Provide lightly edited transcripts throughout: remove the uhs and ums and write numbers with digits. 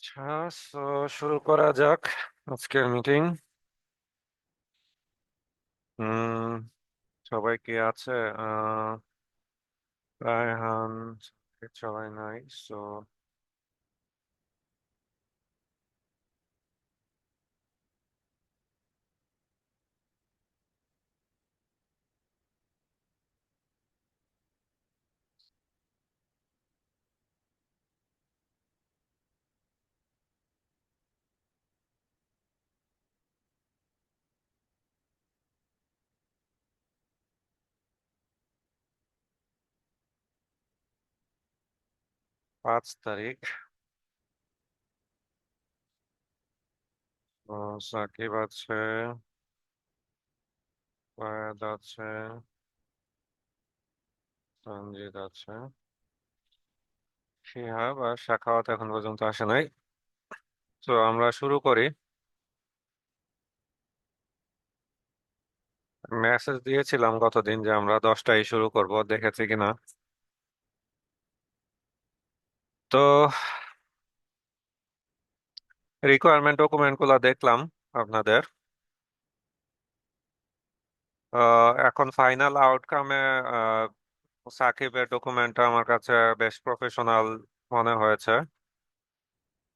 আচ্ছা, তো শুরু করা যাক আজকের মিটিং। হুম সবাই কি আছে? আহ রায়হান, সবাই নাই। সো 5 তারিখ। সাকিব আছে, ফায়াদ আছে, সঞ্জিত আছে, শিহাব আর সাখাওয়াত এখন পর্যন্ত আসে নাই। তো আমরা শুরু করি। মেসেজ দিয়েছিলাম গতদিন যে আমরা 10টায় শুরু করব, দেখেছি কিনা। তো রিকোয়ারমেন্ট ডকুমেন্ট গুলা দেখলাম আপনাদের। এখন ফাইনাল আউটকামে সাকিবের ডকুমেন্টটা আমার কাছে বেশ প্রফেশনাল মনে হয়েছে।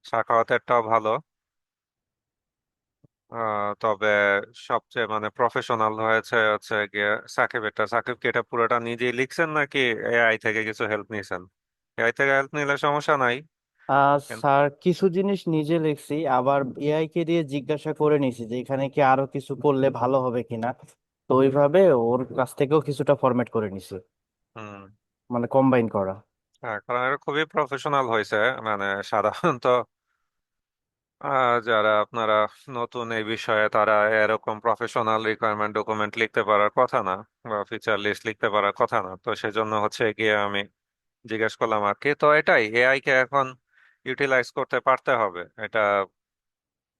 সাখাওয়াতেরটাও ভালো। তবে সবচেয়ে মানে প্রফেশনাল হয়েছে হচ্ছে গিয়ে সাকিবেরটা। সাকিব কি এটা পুরোটা নিজেই লিখছেন নাকি এআই থেকে কিছু হেল্প নিয়েছেন? এআই থেকে হেল্প নিলে সমস্যা নাই। স্যার কিছু জিনিস নিজে লিখছি, আবার এআই কে দিয়ে জিজ্ঞাসা করে নিছি যে এখানে কি আরো কিছু করলে ভালো হবে কিনা। তো ওইভাবে ওর কাছ থেকেও কিছুটা ফরম্যাট করে নিছি, হুম। মানে কম্বাইন করা। হ্যাঁ, কারণ এটা খুবই প্রফেশনাল হয়েছে। মানে সাধারণত যারা আপনারা নতুন এই বিষয়ে, তারা এরকম প্রফেশনাল রিকোয়ারমেন্ট ডকুমেন্ট লিখতে পারার কথা না, বা ফিচার লিস্ট লিখতে পারার কথা না। তো সেজন্য হচ্ছে গিয়ে আমি জিজ্ঞেস করলাম আর কি। তো এটাই, এআই কে এখন ইউটিলাইজ করতে পারতে হবে। এটা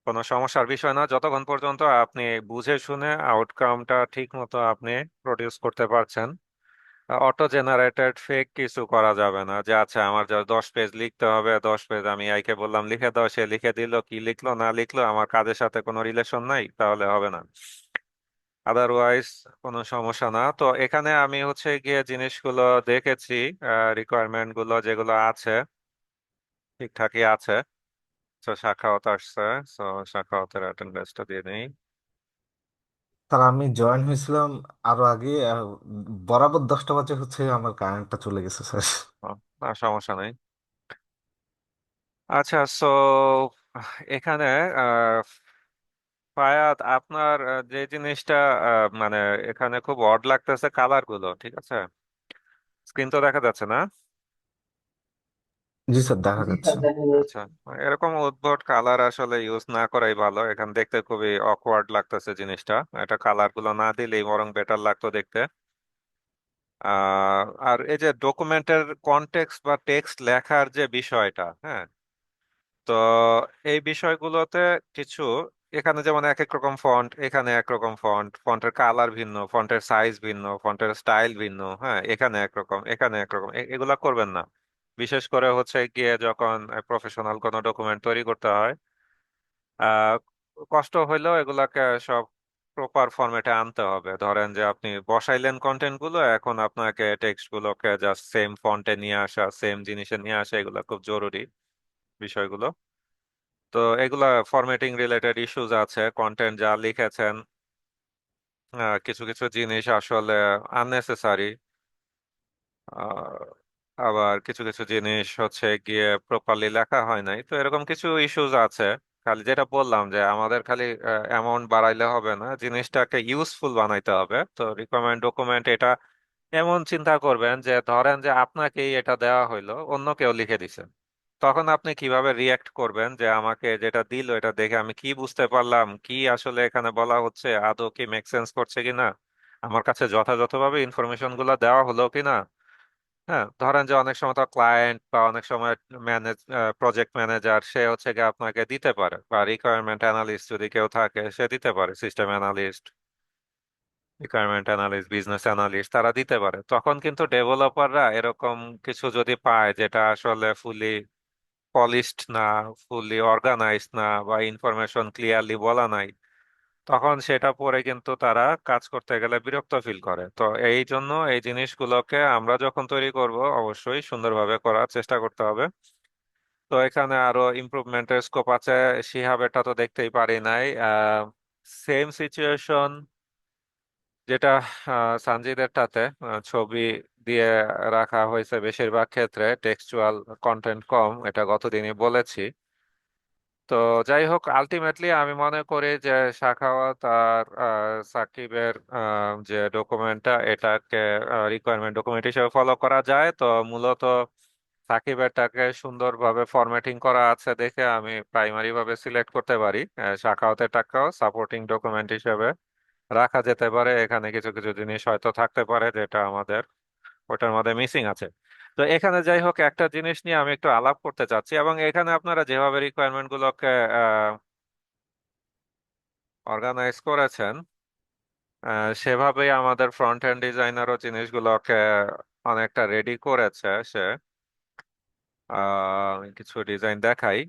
কোনো সমস্যার বিষয় না, যতক্ষণ পর্যন্ত আপনি বুঝে শুনে আউটকামটা ঠিক মতো আপনি প্রডিউস করতে পারছেন। অটো জেনারেটেড ফেক কিছু করা যাবে না, যে আচ্ছা আমার যা 10 পেজ লিখতে হবে, 10 পেজ আমি আইকে বললাম লিখে দাও, সে লিখে দিল, কি লিখলো না লিখলো আমার কাজের সাথে কোনো রিলেশন নাই, তাহলে হবে না। আদারওয়াইজ কোনো সমস্যা না। তো এখানে আমি হচ্ছে গিয়ে জিনিসগুলো দেখেছি, রিকোয়ারমেন্ট গুলো যেগুলো আছে ঠিকঠাকই আছে। তো সাখাওয়াত আসছে। তো সাখাওয়াতের অ্যাটেন্ডেন্সটা দিয়ে নেই। স্যার আমি জয়েন হয়েছিলাম আরো আগে। বরাবর 10টা বাজে হচ্ছে আমার কারেন্টটা চলে গেছে স্যার। ও, না সমস্যা নেই। আচ্ছা, সো এখানে আহ, ফায়াদ, আপনার যে জিনিসটা মানে এখানে খুব অড লাগতেছে কালার গুলো, ঠিক আছে? স্ক্রিন তো দেখা যাচ্ছে না? জি স্যার, দেখা যাচ্ছে। আচ্ছা, এরকম উদ্ভট কালার আসলে ইউজ না করাই ভালো। এখানে দেখতে খুবই অকওয়ার্ড লাগতেছে জিনিসটা। এটা কালার গুলো না দিলেই বরং বেটার লাগতো দেখতে। আর এই যে ডকুমেন্টের কনটেক্সট বা টেক্সট লেখার যে বিষয়টা, হ্যাঁ, তো এই বিষয়গুলোতে কিছু, এখানে যেমন এক এক রকম ফন্ট, এখানে একরকম ফন্ট, ফন্টের কালার ভিন্ন, ফন্টের সাইজ ভিন্ন, ফন্টের স্টাইল ভিন্ন, হ্যাঁ, এখানে একরকম এখানে একরকম, এগুলা করবেন না। বিশেষ করে হচ্ছে গিয়ে যখন প্রফেশনাল কোনো ডকুমেন্ট তৈরি করতে হয়, আহ কষ্ট হইলেও এগুলাকে সব প্রপার ফরম্যাটে আনতে হবে। ধরেন যে আপনি বসাইলেন কন্টেন্ট গুলো, এখন আপনাকে টেক্সট গুলোকে জাস্ট সেম ফন্টে নিয়ে আসা, সেম জিনিসে নিয়ে আসা, এগুলা খুব জরুরি বিষয়গুলো। তো এগুলা ফরম্যাটিং রিলেটেড ইস্যুজ আছে। কন্টেন্ট যা লিখেছেন, কিছু কিছু জিনিস আসলে আননেসেসারি, আবার কিছু কিছু জিনিস হচ্ছে গিয়ে প্রপারলি লেখা হয় নাই। তো এরকম কিছু ইস্যুজ আছে। খালি যেটা বললাম যে আমাদের খালি অ্যামাউন্ট বাড়াইলে হবে না, জিনিসটাকে ইউজফুল বানাইতে হবে। তো রিকমেন্ড ডকুমেন্ট এটা এমন চিন্তা করবেন যে ধরেন যে আপনাকেই এটা দেওয়া হইলো, অন্য কেউ লিখে দিছে, তখন আপনি কিভাবে রিয়াক্ট করবেন? যে আমাকে যেটা দিল এটা দেখে আমি কি বুঝতে পারলাম, কি আসলে এখানে বলা হচ্ছে, আদৌ কি মেক সেন্স করছে কিনা, আমার কাছে যথাযথভাবে ইনফরমেশন গুলো দেওয়া হলো কিনা। হ্যাঁ, ধরেন যে অনেক সময় তো ক্লায়েন্ট বা অনেক সময় ম্যানেজ প্রজেক্ট ম্যানেজার সে হচ্ছে গিয়ে আপনাকে দিতে পারে, বা রিকোয়ারমেন্ট অ্যানালিস্ট যদি কেউ থাকে সে দিতে পারে, system analyst, requirement analyst, business analyst, তারা দিতে পারে। তখন কিন্তু ডেভেলপাররা এরকম কিছু যদি পায় যেটা আসলে ফুলি পলিশড না, ফুললি অর্গানাইজড না, বা ইনফরমেশন ক্লিয়ারলি বলা নাই, তখন সেটা পরে কিন্তু তারা কাজ করতে গেলে বিরক্ত ফিল করে। তো এই জন্য এই জিনিসগুলোকে আমরা যখন তৈরি করব অবশ্যই সুন্দরভাবে করার চেষ্টা করতে হবে। তো এখানে আরো ইমপ্রুভমেন্টের স্কোপ আছে। শিহাবেরটা তো দেখতেই পারি নাই। সেম সিচুয়েশন যেটা সানজিদেরটাতে, ছবি দিয়ে রাখা হয়েছে বেশিরভাগ ক্ষেত্রে, টেক্সচুয়াল কন্টেন্ট কম, এটা গতদিনই বলেছি। তো যাই হোক, আলটিমেটলি আমি মনে করি যে সাখাওয়াত আর সাকিবের যে ডকুমেন্টটা, এটাকে রিকোয়ারমেন্ট ডকুমেন্ট হিসেবে ফলো করা যায়। তো মূলত সাকিবেরটাকে সুন্দরভাবে ফরম্যাটিং করা আছে দেখে আমি প্রাইমারি ভাবে সিলেক্ট করতে পারি। সাখাওয়াতের টাকাও সাপোর্টিং ডকুমেন্ট হিসেবে রাখা যেতে পারে। এখানে কিছু কিছু জিনিস হয়তো থাকতে পারে যেটা আমাদের ওটার মধ্যে মিসিং আছে। তো এখানে যাই হোক, একটা জিনিস নিয়ে আমি একটু আলাপ করতে চাচ্ছি, এবং এখানে আপনারা যেভাবে রিকোয়ারমেন্ট গুলোকে অর্গানাইজ করেছেন, সেভাবেই আমাদের ফ্রন্ট এন্ড ডিজাইনারও জিনিসগুলোকে অনেকটা রেডি করেছে সে। আমি কিছু ডিজাইন দেখাই।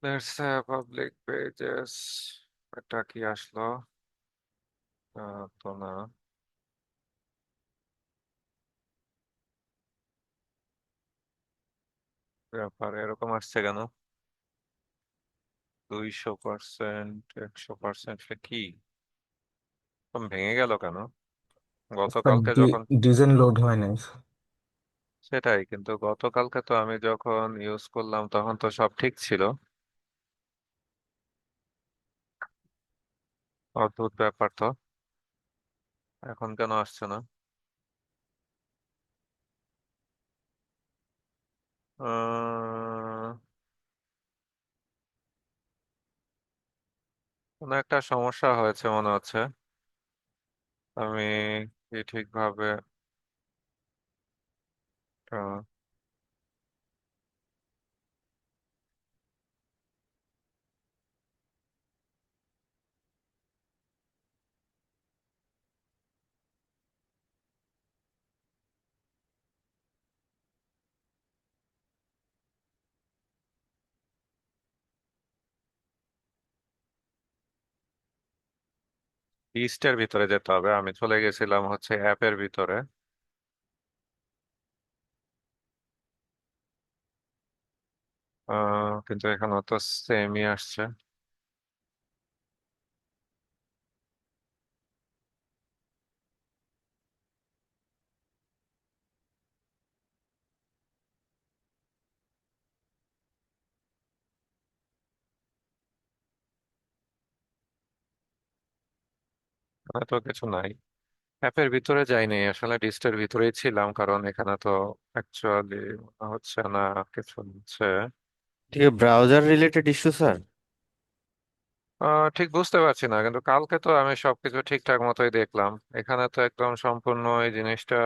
Let's have public pages, এটা কি আসলো? তো না, ব্যাপার এরকম আসছে কেন? 200%, 100% কি এরকম ভেঙে গেল কেন গতকালকে যখন? ডিজাইন লোড হয় নাই। সেটাই, কিন্তু গতকালকে তো আমি যখন ইউজ করলাম তখন তো সব ঠিক ছিল। অদ্ভুত ব্যাপার তো, এখন কেন আসছে না? আহ, কোনো একটা সমস্যা হয়েছে মনে হচ্ছে। আমি কি ঠিকভাবে 20-এর ভিতরে যেতে হবে। আমি চলে গেছিলাম হচ্ছে অ্যাপের ভিতরে। কিন্তু এখানে তো সেমই আসছে। এখানে তো কিছু নাই। অ্যাপের ভিতরে যাইনি আসলে, ডিস্টের ভিতরেই ছিলাম, কারণ এখানে তো অ্যাকচুয়ালি হচ্ছে না কিছু হচ্ছে। ঠিক ব্রাউজার রিলেটেড ইস্যু স্যার। ঠিক বুঝতে পারছি না, কিন্তু কালকে তো আমি সবকিছু ঠিকঠাক মতোই দেখলাম। এখানে তো একদম সম্পূর্ণ এই জিনিসটা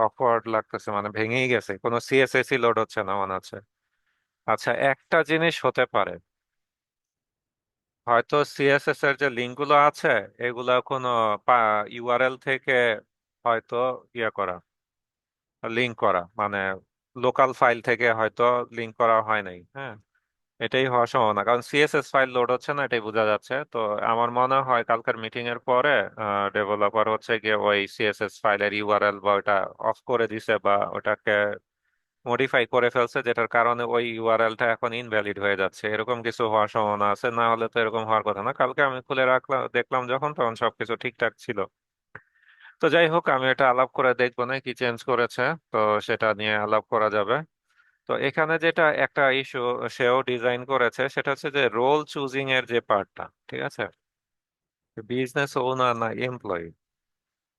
অকওয়ার্ড লাগতেছে, মানে ভেঙেই গেছে, কোনো সিএসএসই লোড হচ্ছে না মনে হচ্ছে। আচ্ছা, একটা জিনিস হতে পারে, হয়তো সিএসএস এর যে লিঙ্ক গুলো আছে এগুলা কোনো ইউআরএল থেকে হয়তো ইয়ে করা, লিঙ্ক করা, মানে লোকাল ফাইল থেকে হয়তো লিঙ্ক করা হয় নাই। হ্যাঁ, এটাই হওয়ার সম্ভাবনা, কারণ সিএসএস ফাইল লোড হচ্ছে না, এটাই বোঝা যাচ্ছে। তো আমার মনে হয় কালকের মিটিং এর পরে ডেভেলপার হচ্ছে গিয়ে ওই সিএসএস ফাইলের ইউআরএল বা ওটা অফ করে দিছে, বা ওটাকে মডিফাই করে ফেলছে, যেটার কারণে ওই ইউআরএলটা এখন ইনভ্যালিড হয়ে যাচ্ছে। এরকম কিছু হওয়ার সম্ভাবনা আছে, না হলে তো এরকম হওয়ার কথা না। কালকে আমি খুলে রাখলাম, দেখলাম যখন, তখন সবকিছু ঠিকঠাক ছিল। তো যাই হোক, আমি এটা আলাপ করে দেখবো না কি চেঞ্জ করেছে। তো সেটা নিয়ে আলাপ করা যাবে। তো এখানে যেটা একটা ইস্যু সেও ডিজাইন করেছে, সেটা হচ্ছে যে রোল চুজিং এর যে পার্টটা, ঠিক আছে, বিজনেস ওনার না এমপ্লয়ি।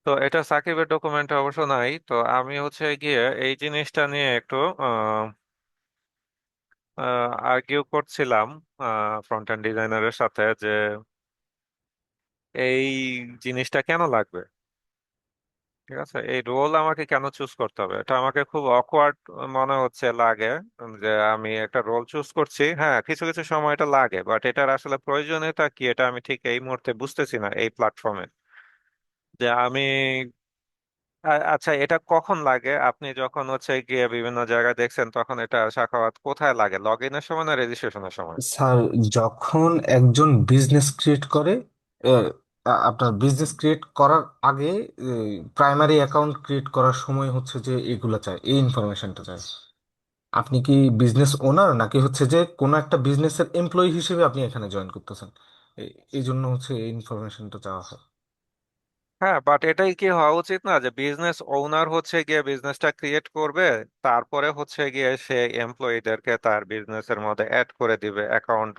তো এটা সাকিবের ডকুমেন্টে অবশ্য নাই। তো আমি হচ্ছে গিয়ে এই জিনিসটা নিয়ে একটু আর্গিউ করছিলাম ফ্রন্ট এন্ড ডিজাইনারের সাথে, যে এই জিনিসটা কেন লাগবে। ঠিক আছে, এই রোল আমাকে কেন চুজ করতে হবে, এটা আমাকে খুব অকওয়ার্ড মনে হচ্ছে, লাগে যে আমি একটা রোল চুজ করছি। হ্যাঁ, কিছু কিছু সময় এটা লাগে, বাট এটার আসলে প্রয়োজনীয়তা কি এটা আমি ঠিক এই মুহূর্তে বুঝতেছি না এই প্ল্যাটফর্মে। যে আমি আচ্ছা, এটা কখন লাগে? আপনি যখন হচ্ছে গিয়ে বিভিন্ন জায়গায় দেখছেন তখন এটা সাক্ষাৎ কোথায় লাগে, লগ ইনের সময় না রেজিস্ট্রেশনের সময়? স্যার, যখন একজন বিজনেস ক্রিয়েট করে, আহ, আপনার বিজনেস ক্রিয়েট করার আগে প্রাইমারি অ্যাকাউন্ট ক্রিয়েট করার সময় হচ্ছে যে এগুলা চাই, এই ইনফরমেশনটা চাই। আপনি কি বিজনেস ওনার নাকি হচ্ছে যে কোনো একটা বিজনেসের এমপ্লয়ি হিসেবে আপনি এখানে জয়েন করতেছেন, এই জন্য হচ্ছে এই ইনফরমেশনটা চাওয়া হয়। হ্যাঁ, বাট এটাই কি হওয়া উচিত না যে বিজনেস ওনার হচ্ছে গিয়ে বিজনেসটা ক্রিয়েট করবে, তারপরে হচ্ছে গিয়ে সে এমপ্লয়ীদেরকে তার বিজনেসের মধ্যে অ্যাড করে দিবে অ্যাকাউন্ট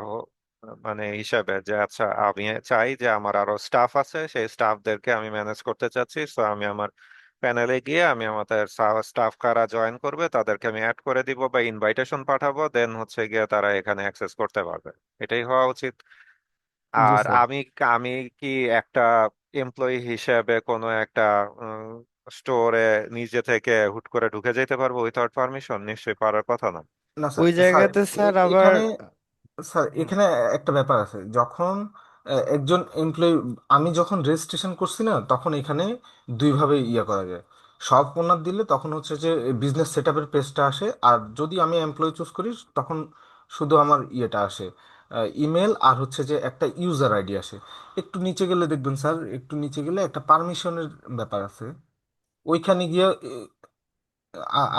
মানে হিসাবে, যে আচ্ছা আমি চাই যে আমার আরো স্টাফ আছে, সেই স্টাফদেরকে আমি ম্যানেজ করতে চাচ্ছি, তো আমি আমার প্যানেলে গিয়ে আমি আমাদের স্টাফ কারা জয়েন করবে তাদেরকে আমি অ্যাড করে দিব বা ইনভাইটেশন পাঠাবো, দেন হচ্ছে গিয়ে তারা এখানে অ্যাক্সেস করতে পারবে। এটাই হওয়া উচিত। জি আর স্যার। আমি আমি কি একটা এমপ্লয়ি হিসেবে কোনো একটা স্টোরে নিজে থেকে হুট করে ঢুকে যেতে পারবো উইথাউট পারমিশন? নিশ্চয়ই পারার কথা না। না স্যার, ওই স্যার জায়গাতে স্যার আবার এখানে, স্যার হুম। এখানে একটা ব্যাপার আছে। যখন একজন এমপ্লয়ি, আমি যখন রেজিস্ট্রেশন করছি না, তখন এখানে দুইভাবে ইয়ে করা যায়। সব ওনার দিলে তখন হচ্ছে যে বিজনেস সেট আপের পেজটা আসে, আর যদি আমি এমপ্লয়ি চুজ করি তখন শুধু আমার ইয়েটা আসে, ইমেল আর হচ্ছে যে একটা ইউজার আইডি আসে। একটু নিচে গেলে দেখবেন স্যার, একটু নিচে গেলে একটা পারমিশনের ব্যাপার আছে। ওইখানে গিয়ে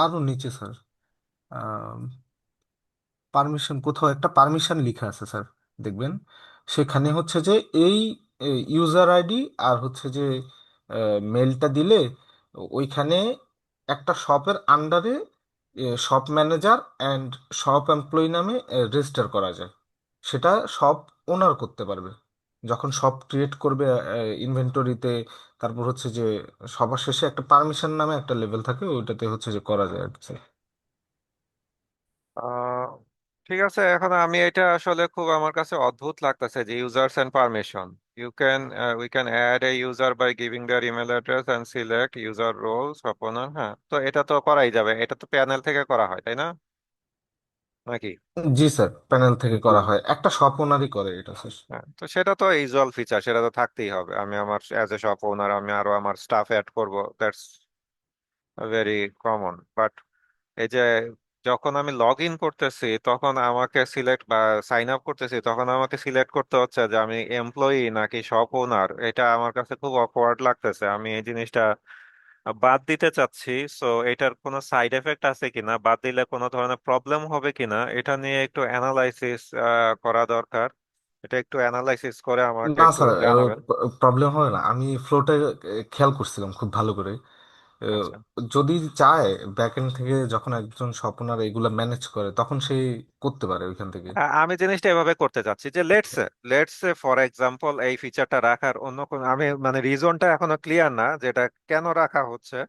আরো নিচে স্যার, পারমিশন, কোথাও একটা পারমিশন লেখা আছে স্যার, দেখবেন। সেখানে হচ্ছে যে এই ইউজার আইডি আর হচ্ছে যে মেলটা দিলে ওইখানে একটা শপের আন্ডারে shop manager and shop employee নামে রেজিস্টার করা যায়। সেটা শপ ওনার করতে পারবে যখন শপ ক্রিয়েট করবে ইনভেন্টরিতে। তারপর হচ্ছে যে সবার শেষে একটা পারমিশন নামে একটা লেভেল থাকে, ওইটাতে হচ্ছে যে করা যায় আর কি। আহ, ঠিক আছে, এখন আমি এটা আসলে খুব আমার কাছে অদ্ভুত লাগতেছে যে users and permission, you can we can add a user by giving their email address and select user roles option. হ্যাঁ, তো এটা তো করাই যাবে, এটা তো প্যানেল থেকে করা হয় তাই না, নাকি? জি স্যার, প্যানেল থেকে করা হয়, একটা শপ ওনারই করে এটা স্যার। হ্যাঁ, তো সেটা তো ইউজুয়াল ফিচার, সেটা তো থাকতেই হবে। আমি আমার অ্যাজ এ শপ ওনার আমি আরো আমার স্টাফ অ্যাড করব, দ্যাটস ভেরি কমন। বাট এই যে যখন আমি লগ ইন করতেছি তখন আমাকে সিলেক্ট বা সাইন আপ করতেছি তখন আমাকে সিলেক্ট করতে হচ্ছে যে আমি এমপ্লয়ি নাকি শপ ওনার। এটা আমার কাছে খুব অকওয়ার্ড লাগতেছে, আমি এই জিনিসটা বাদ দিতে চাচ্ছি। সো এটার কোনো সাইড এফেক্ট আছে কিনা, বাদ দিলে কোনো ধরনের প্রবলেম হবে কিনা, এটা নিয়ে একটু অ্যানালাইসিস করা দরকার। এটা একটু অ্যানালাইসিস করে আমাকে না একটু স্যার, জানাবেন। প্রবলেম হবে না। আমি ফ্লোটা খেয়াল করছিলাম খুব ভালো করে। আহ, আচ্ছা, যদি চায় ব্যাক এন্ড থেকে যখন একজন স্বপনার এগুলা ম্যানেজ করে তখন সে করতে পারে ওইখান থেকে। আমি জিনিসটা এভাবে করতে চাচ্ছি যে লেটস এ ফর এক্সাম্পল এই ফিচারটা রাখার অন্য কোন আমি মানে রিজনটা এখনো ক্লিয়ার না যেটা কেন রাখা হচ্ছে।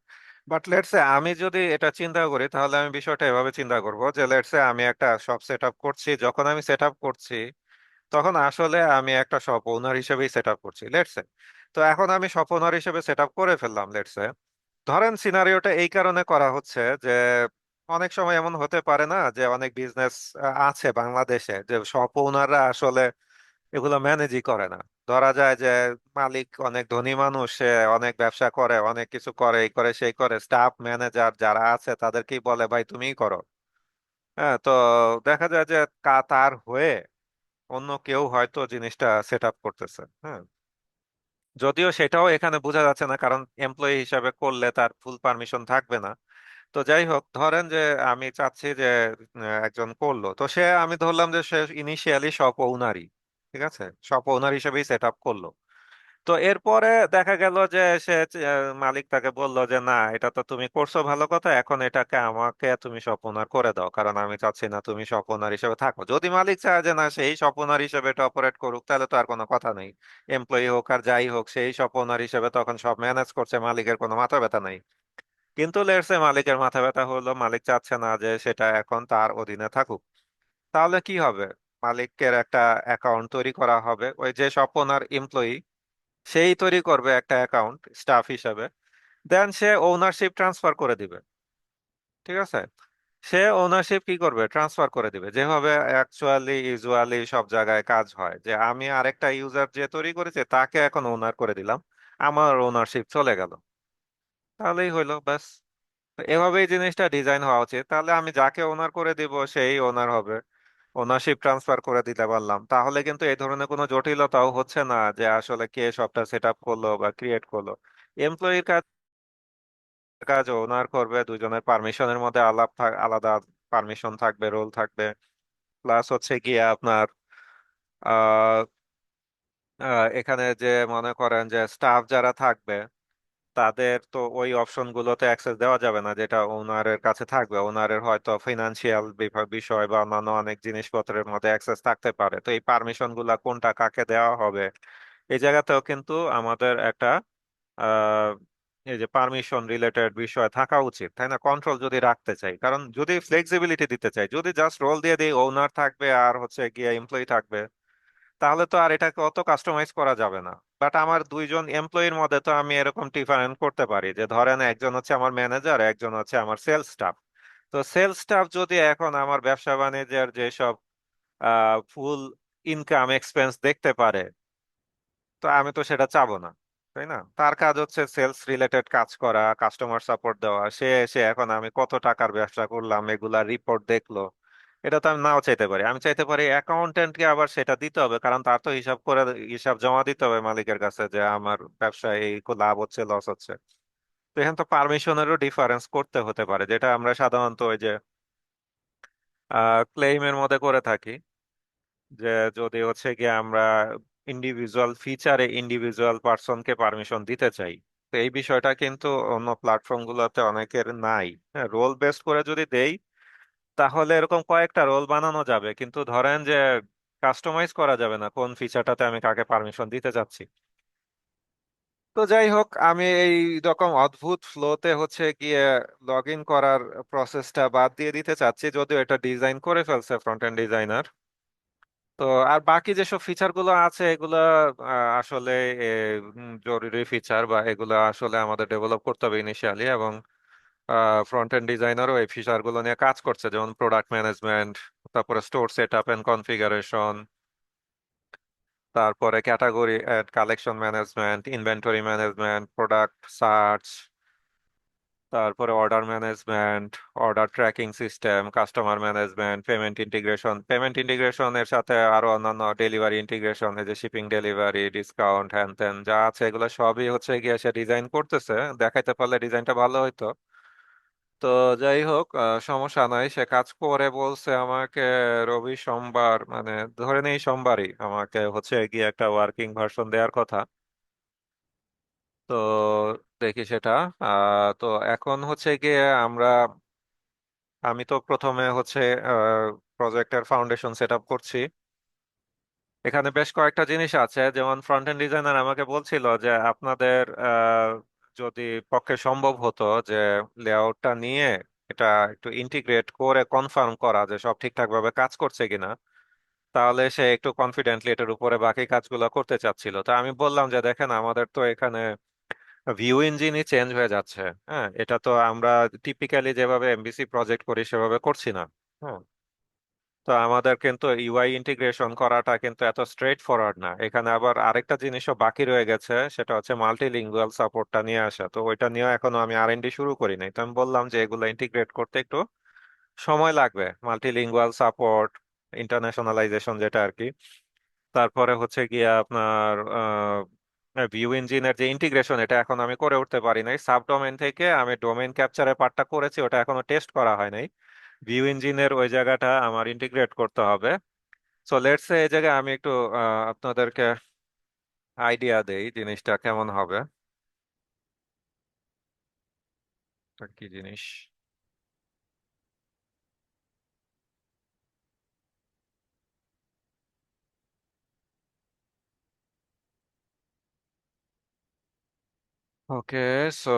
বাট লেটস এ আমি যদি এটা চিন্তা করি তাহলে আমি বিষয়টা এভাবে চিন্তা করব যে লেটস এ আমি একটা শপ সেট আপ করছি, যখন আমি সেট আপ করছি তখন আসলে আমি একটা শপ ওনার হিসেবেই সেট আপ করছি লেটস এ। তো এখন আমি শপ ওনার হিসেবে সেট আপ করে ফেললাম লেটস এ। ধরেন সিনারিওটা এই কারণে করা হচ্ছে যে অনেক সময় এমন হতে পারে না যে অনেক বিজনেস আছে বাংলাদেশে যে সব ওনাররা আসলে এগুলো ম্যানেজই করে না। ধরা যায় যে মালিক অনেক ধনী মানুষ, সে অনেক ব্যবসা করে, অনেক কিছু করে, এই করে সেই করে, স্টাফ ম্যানেজার যারা আছে তাদেরকেই বলে ভাই তুমিই করো। হ্যাঁ, তো দেখা যায় যে তার হয়ে অন্য কেউ হয়তো জিনিসটা সেট আপ করতেছে। হ্যাঁ, যদিও সেটাও এখানে বোঝা যাচ্ছে না কারণ এমপ্লয়ি হিসাবে করলে তার ফুল পারমিশন থাকবে না। তো যাই হোক, ধরেন যে আমি চাচ্ছি যে একজন করলো, তো সে আমি ধরলাম যে সে ইনিশিয়ালি শপ ওনারই, ঠিক আছে, শপ ওনার হিসেবেই সেট আপ করলো। তো এরপরে দেখা গেল যে সে মালিক তাকে বললো যে না, এটা তো তুমি করছো ভালো কথা, এখন এটাকে আমাকে তুমি শপ ওনার করে দাও কারণ আমি চাচ্ছি না তুমি শপ ওনার হিসেবে থাকো। যদি মালিক চায় যে না সেই শপ ওনার হিসেবে এটা অপারেট করুক তাহলে তো আর কোনো কথা নেই, এমপ্লয়ি হোক আর যাই হোক সেই শপ ওনার হিসেবে তখন সব ম্যানেজ করছে, মালিকের কোনো মাথা ব্যথা নাই। কিন্তু লেটস সে মালিকের মাথা ব্যথা হলো, মালিক চাচ্ছে না যে সেটা এখন তার অধীনে থাকুক। তাহলে কি হবে? মালিকের একটা অ্যাকাউন্ট তৈরি করা হবে, ওই যে সব ওনার এমপ্লয়ি সেই তৈরি করবে একটা অ্যাকাউন্ট স্টাফ হিসাবে, দেন সে ওনারশিপ ট্রান্সফার করে দিবে। ঠিক আছে, সে ওনারশিপ কি করবে, ট্রান্সফার করে দিবে, যেভাবে অ্যাকচুয়ালি ইউজুয়ালি সব জায়গায় কাজ হয়, যে আমি আরেকটা ইউজার যে তৈরি করেছে তাকে এখন ওনার করে দিলাম, আমার ওনারশিপ চলে গেল, তাহলেই হইলো ব্যাস। তো এভাবেই জিনিসটা ডিজাইন হওয়া উচিত, তাহলে আমি যাকে ওনার করে দিব সেই ওনার হবে, ওনারশিপ ট্রান্সফার করে দিতে পারলাম, তাহলে কিন্তু এই ধরনের কোনো জটিলতাও হচ্ছে না যে আসলে কে সবটা সেট আপ করলো বা ক্রিয়েট করলো। এমপ্লয়ির কাজ কাজ ওনার করবে, দুজনের পারমিশনের মধ্যে আলাদা পারমিশন থাকবে, রোল থাকবে। প্লাস হচ্ছে গিয়ে আপনার আহ এখানে যে মনে করেন যে স্টাফ যারা থাকবে তাদের তো ওই অপশন গুলোতে অ্যাক্সেস দেওয়া যাবে না যেটা ওনারের কাছে থাকবে। ওনারের হয়তো ফিনান্সিয়াল বিষয় বা অন্যান্য অনেক জিনিসপত্রের মধ্যে অ্যাক্সেস থাকতে পারে, তো এই পারমিশন গুলা কোনটা কাকে দেওয়া হবে, এই জায়গাতেও কিন্তু আমাদের একটা আহ এই যে পারমিশন রিলেটেড বিষয় থাকা উচিত, তাই না? কন্ট্রোল যদি রাখতে চাই, কারণ যদি ফ্লেক্সিবিলিটি দিতে চাই, যদি জাস্ট রোল দিয়ে দিই ওনার থাকবে আর হচ্ছে গিয়ে এমপ্লয়ি থাকবে, তাহলে তো আর এটাকে অত কাস্টমাইজ করা যাবে না। বাট আমার দুইজন এমপ্লয়ির মধ্যে তো আমি এরকম ডিফারেন্ট করতে পারি, যে ধরেন একজন হচ্ছে আমার ম্যানেজার, একজন হচ্ছে আমার সেলস স্টাফ। তো সেলস স্টাফ যদি এখন আমার ব্যবসা বাণিজ্যের যেসব ফুল ইনকাম এক্সপেন্স দেখতে পারে, তো আমি তো সেটা চাবো না, তাই না? তার কাজ হচ্ছে সেলস রিলেটেড কাজ করা, কাস্টমার সাপোর্ট দেওয়া, সে এসে এখন আমি কত টাকার ব্যবসা করলাম এগুলা রিপোর্ট দেখলো, এটা তো আমি নাও চাইতে পারি। আমি চাইতে পারি অ্যাকাউন্টেন্টকে আবার সেটা দিতে হবে, কারণ তার তো হিসাব করে হিসাব জমা দিতে হবে মালিকের কাছে যে আমার ব্যবসায় এই লাভ হচ্ছে লস হচ্ছে। তো এখানে তো পারমিশনেরও ডিফারেন্স করতে হতে পারে, যেটা আমরা সাধারণত ওই যে ক্লেইমের মধ্যে করে থাকি, যে যদি হচ্ছে গিয়ে আমরা ইন্ডিভিজুয়াল ফিচারে ইন্ডিভিজুয়াল পার্সনকে পারমিশন দিতে চাই, তো এই বিষয়টা কিন্তু অন্য প্ল্যাটফর্ম গুলোতে অনেকের নাই। হ্যাঁ, রোল বেসড করে যদি দেই তাহলে এরকম কয়েকটা রোল বানানো যাবে, কিন্তু ধরেন যে কাস্টমাইজ করা যাবে না কোন ফিচারটাতে আমি কাকে পারমিশন দিতে চাচ্ছি। তো যাই হোক, আমি এই রকম অদ্ভুত ফ্লোতে হচ্ছে গিয়ে লগ ইন করার প্রসেসটা বাদ দিয়ে দিতে চাচ্ছি, যদিও এটা ডিজাইন করে ফেলছে ফ্রন্ট এন্ড ডিজাইনার। তো আর বাকি যেসব ফিচার গুলো আছে এগুলো আসলে জরুরি ফিচার, বা এগুলো আসলে আমাদের ডেভেলপ করতে হবে ইনিশিয়ালি, এবং ফ্রন্ট এন্ড ডিজাইনারও এই ফিচার গুলো নিয়ে কাজ করছে, যেমন প্রোডাক্ট ম্যানেজমেন্ট, তারপরে store set up and configuration, তারপরে category and collection management, inventory management, product search, তারপরে order management, order tracking system, customer management, payment ইন্টিগ্রেশনের সাথে আরো অন্যান্য ডেলিভারি ইন্টিগ্রেশন, এই যে শিপিং ডেলিভারি ডিসকাউন্ট হ্যান ত্যান যা আছে এগুলো সবই হচ্ছে গিয়ে সে ডিজাইন করতেছে, দেখাইতে পারলে ডিজাইনটা ভালো হইতো। তো যাই হোক, সমস্যা নাই, সে কাজ করে বলছে আমাকে রবি সোমবার, মানে ধরে নেই সোমবারই আমাকে হচ্ছে গিয়ে একটা ওয়ার্কিং ভার্সন দেওয়ার কথা। তো দেখি সেটা। তো এখন হচ্ছে গিয়ে আমি তো প্রথমে হচ্ছে প্রজেক্টের ফাউন্ডেশন সেট আপ করছি। এখানে বেশ কয়েকটা জিনিস আছে, যেমন ফ্রন্ট এন্ড ডিজাইনার আমাকে বলছিল যে আপনাদের যদি পক্ষে সম্ভব হতো যে লেআউটটা নিয়ে এটা একটু ইন্টিগ্রেট করে কনফার্ম করা যে সব ঠিকঠাক ভাবে কাজ করছে কিনা, তাহলে সে একটু কনফিডেন্টলি এটার উপরে বাকি কাজগুলো করতে চাচ্ছিল। তো আমি বললাম যে দেখেন আমাদের তো এখানে ভিউ ইঞ্জিনই চেঞ্জ হয়ে যাচ্ছে। হ্যাঁ, এটা তো আমরা টিপিক্যালি যেভাবে এমবিসি প্রজেক্ট করি সেভাবে করছি না। হ্যাঁ, তো আমাদের কিন্তু ইউআই ইন্টিগ্রেশন করাটা কিন্তু এত স্ট্রেট ফরওয়ার্ড না, এখানে আবার আরেকটা জিনিসও বাকি রয়ে গেছে, সেটা হচ্ছে মাল্টিলিঙ্গুয়াল সাপোর্টটা নিয়ে আসা। তো ওইটা নিয়ে এখনো আমি আর&ডি শুরু করি নাই। তো আমি বললাম যে এগুলো ইন্টিগ্রেট করতে একটু সময় লাগবে, মাল্টিলিঙ্গুয়াল সাপোর্ট, ইন্টারন্যাশনালাইজেশন যেটা আর কি। তারপরে হচ্ছে গিয়ে আপনার ভিউ ইঞ্জিনের যে ইন্টিগ্রেশন, এটা এখন আমি করে উঠতে পারি নাই। সাব ডোমেইন থেকে আমি ডোমেইন ক্যাপচারের পার্টটা করেছি, ওটা এখনো টেস্ট করা হয় নাই। ভিউ ইঞ্জিনের ওই জায়গাটা আমার ইন্টিগ্রেট করতে হবে। সো লেটস সে এই জায়গায় আমি একটু আপনাদেরকে আইডিয়া দেই জিনিসটা কেমন হবে। এটা কি জিনিস? ওকে, সো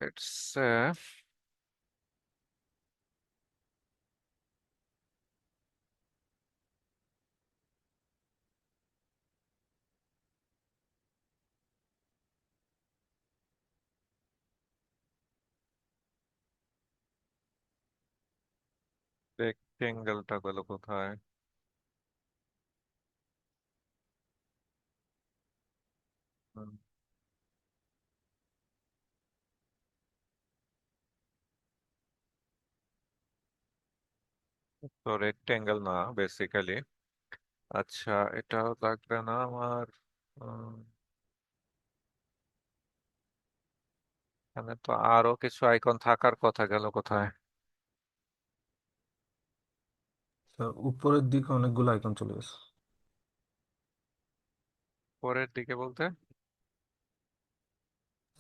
It's রেক্টেঙ্গেলটা গেল কোথায়? হুম, তো রেক্টেঙ্গেল না বেসিক্যালি। আচ্ছা, এটা লাগবে না আমার। উম, এখানে তো আরো কিছু আইকন থাকার কথা, গেল কোথায়? স্যার উপরের দিকে অনেকগুলো আইকন চলে গেছে। পরের দিকে বলতে?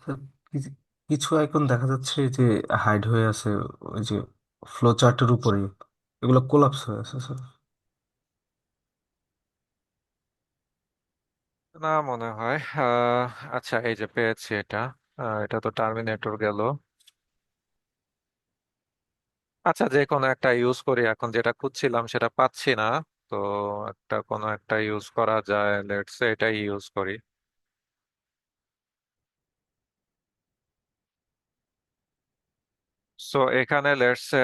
স্যার কিছু কিছু আইকন দেখা যাচ্ছে যে হাইড হয়ে আছে, ওই যে ফ্লো চার্টের উপরে, এগুলো কোলাপস হয়ে আছে স্যার। না মনে হয়। আচ্ছা, এই যে পেয়েছি এটা। এটা তো টার্মিনেটর গেল। আচ্ছা, যে কোনো একটা ইউজ করি, এখন যেটা খুঁজছিলাম সেটা পাচ্ছি না। তো একটা কোনো একটা ইউজ করা যায়, লেটস সে এটাই ইউজ করি। সো এখানে লেটস সে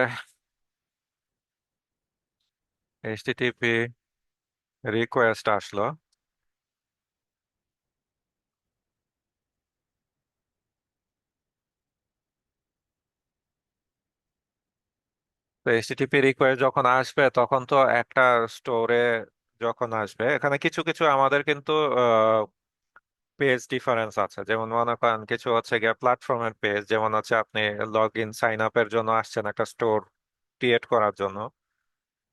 এইচটিটিপি রিকোয়েস্ট আসলো। তো এইচটিটিপি রিকোয়েস্ট যখন আসবে তখন তো একটা স্টোরে যখন আসবে, এখানে কিছু কিছু আমাদের কিন্তু পেজ ডিফারেন্স আছে। যেমন মনে করেন কিছু হচ্ছে গিয়ে প্ল্যাটফর্মের পেজ, যেমন হচ্ছে আপনি লগ ইন সাইন আপের জন্য আসছেন একটা স্টোর ক্রিয়েট করার জন্য।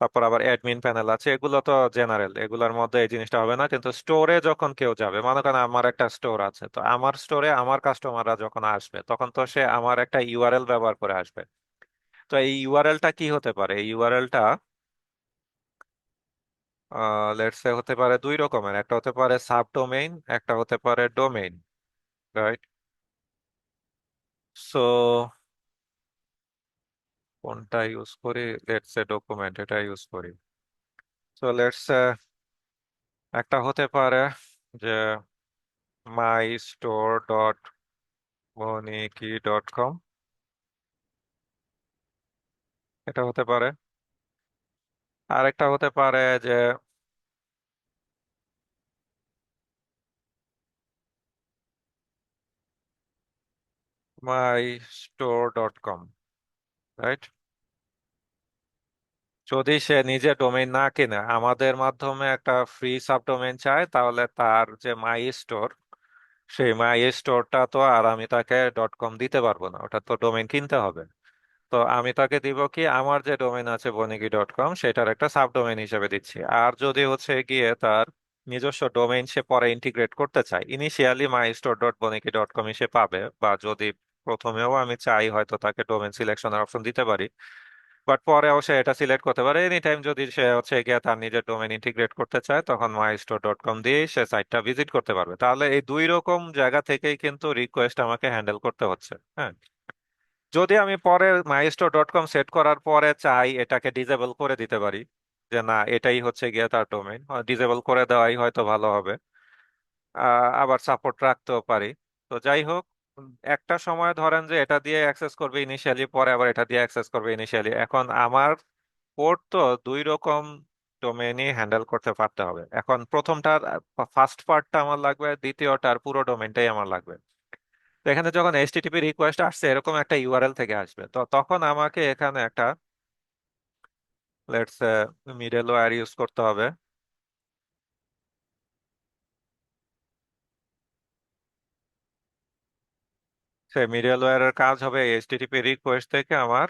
তারপর আবার অ্যাডমিন প্যানেল আছে, এগুলো তো জেনারেল, এগুলোর মধ্যে এই জিনিসটা হবে না। কিন্তু স্টোরে যখন কেউ যাবে, মনে করেন আমার একটা স্টোর আছে, তো আমার স্টোরে আমার কাস্টমাররা যখন আসবে তখন তো সে আমার একটা ইউআরএল ব্যবহার করে আসবে। তো এই ইউআরএলটা কি হতে পারে? এই ইউআরএলটা লেটস সে হতে পারে দুই রকমের, একটা হতে পারে সাবডোমেইন, একটা হতে পারে ডোমেইন, রাইট? সো কোনটা ইউজ করি? লেটস সে ডকুমেন্ট, এটা ইউজ করি। সো লেটস সে একটা হতে পারে যে মাই স্টোর ডট মনিকি ডট কম, এটা হতে পারে। আরেকটা হতে পারে যে মাই স্টোর ডট কম, রাইট? যদি সে নিজে ডোমেইন না কিনে আমাদের মাধ্যমে একটা ফ্রি সাবডোমেইন চায়, তাহলে তার যে মাই স্টোর, সেই মাই স্টোরটা তো আর আমি তাকে ডট কম দিতে পারবো না, ওটা তো ডোমেইন কিনতে হবে। তো আমি তাকে দিব কি, আমার যে ডোমেইন আছে বনিকি ডট কম, সেটার একটা সাবডোমেইন হিসেবে দিচ্ছি। আর যদি হচ্ছে গিয়ে তার নিজস্ব ডোমেইন সে পরে ইন্টিগ্রেট করতে চায়, ইনিশিয়ালি মাই স্টোর ডট বনিকি ডট কম সে পাবে। বা যদি প্রথমেও আমি চাই হয়তো তাকে ডোমেইন সিলেকশনের অপশন দিতে পারি, বাট পরেও সে এটা সিলেক্ট করতে পারে। এনি টাইম যদি সে হচ্ছে গিয়ে তার নিজের ডোমেইন ইন্টিগ্রেট করতে চায়, তখন মাই স্টোর ডট কম দিয়ে সে সাইটটা ভিজিট করতে পারবে। তাহলে এই দুই রকম জায়গা থেকেই কিন্তু রিকোয়েস্ট আমাকে হ্যান্ডেল করতে হচ্ছে। হ্যাঁ, যদি আমি পরে মাইস্টো ডট কম সেট করার পরে চাই এটাকে ডিজেবল করে দিতে পারি, যে না এটাই হচ্ছে গিয়ে তার ডোমেইন, ডিজেবল করে দেওয়াই হয়তো ভালো হবে। আবার সাপোর্ট রাখতেও পারি। তো যাই হোক, একটা সময় ধরেন যে এটা দিয়ে অ্যাক্সেস করবে ইনিশিয়ালি, পরে আবার এটা দিয়ে অ্যাক্সেস করবে ইনিশিয়ালি। এখন আমার পোর্ট তো দুই রকম ডোমেইনই হ্যান্ডেল করতে পারতে হবে। এখন প্রথমটার ফার্স্ট পার্টটা আমার লাগবে, দ্বিতীয়টার পুরো ডোমেইনটাই আমার লাগবে। তো এখানে যখন এইচটিটিপি রিকোয়েস্ট আসছে এরকম একটা ইউআরএল থেকে আসবে, তো তখন আমাকে এখানে একটা লেটস মিডলওয়্যার ইউজ করতে হবে। সেই মিডলওয়্যারের কাজ হবে এইচটিটিপি রিকোয়েস্ট থেকে আমার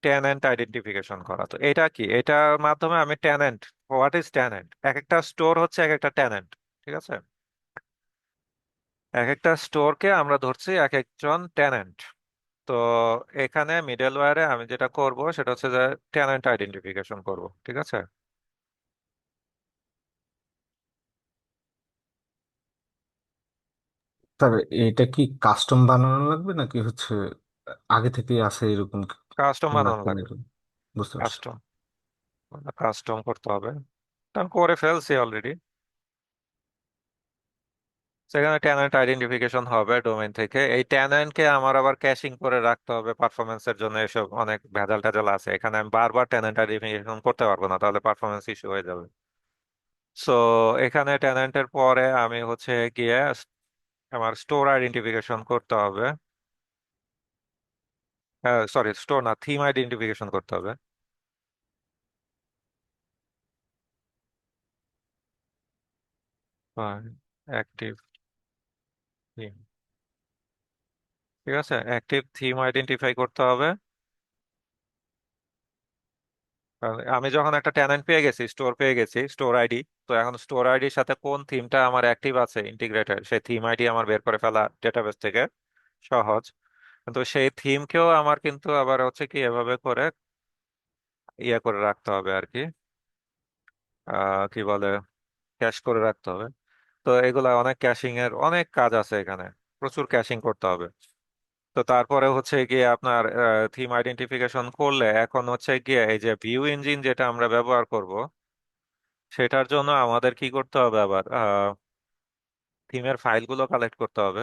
টেনেন্ট আইডেন্টিফিকেশন করা। তো এটা কি, এটার মাধ্যমে আমি টেনেন্ট, হোয়াট ইজ টেনেন্ট, এক একটা স্টোর হচ্ছে এক একটা টেনেন্ট, ঠিক আছে? এক একটা স্টোরকে আমরা ধরছি এক একজন টেনেন্ট। তো এখানে মিডলওয়্যারে আমি যেটা করব সেটা হচ্ছে যে টেনেন্ট আইডেন্টিফিকেশন করব, ঠিক আছে? স্যার এটা কি কাস্টম বানানো লাগবে নাকি হচ্ছে আগে থেকে আছে এরকম কাস্টম বানানো লাগবে লাগে। নাকি? বুঝতে পারছি। কাস্টম, কাস্টম করতে হবে। আমি করে ফেলছি অলরেডি। সেখানে ট্যানেন্ট আইডেন্টিফিকেশন হবে ডোমেইন থেকে। এই ট্যানেন্টকে আমার আবার ক্যাশিং করে রাখতে হবে পারফরমেন্সের জন্য। এসব অনেক ভেজাল টেজাল আছে এখানে, আমি বারবার ট্যানেন্ট আইডেন্টিফিকেশন করতে পারবো না, তাহলে পারফরমেন্স ইস্যু হয়ে যাবে। সো এখানে ট্যানেন্টের পরে আমি হচ্ছে গিয়ে আমার স্টোর আইডেন্টিফিকেশন করতে হবে। সরি, স্টোর না, থিম আইডেন্টিফিকেশন করতে হবে। অ্যাক্টিভ থিম, ঠিক আছে, অ্যাক্টিভ থিম আইডেন্টিফাই করতে হবে। আমি যখন একটা ট্যানেন্ট পেয়ে গেছি, স্টোর পেয়ে গেছি, স্টোর আইডি, তো এখন স্টোর আইডির সাথে কোন থিমটা আমার অ্যাক্টিভ আছে ইন্টিগ্রেটেড, সেই থিম আইডি আমার বের করে ফেলা ডেটাবেস থেকে সহজ। কিন্তু সেই থিমকেও আমার কিন্তু আবার হচ্ছে কি এভাবে করে ইয়ে করে রাখতে হবে আর কি, কি বলে, ক্যাশ করে রাখতে হবে। তো এগুলা অনেক ক্যাশিং এর অনেক কাজ আছে এখানে, প্রচুর ক্যাশিং করতে হবে। তো তারপরে হচ্ছে গিয়ে আপনার থিম আইডেন্টিফিকেশন করলে এখন হচ্ছে গিয়ে এই যে ভিউ ইঞ্জিন যেটা আমরা ব্যবহার করব, সেটার জন্য আমাদের কি করতে হবে, আবার থিমের ফাইলগুলো কালেক্ট করতে হবে।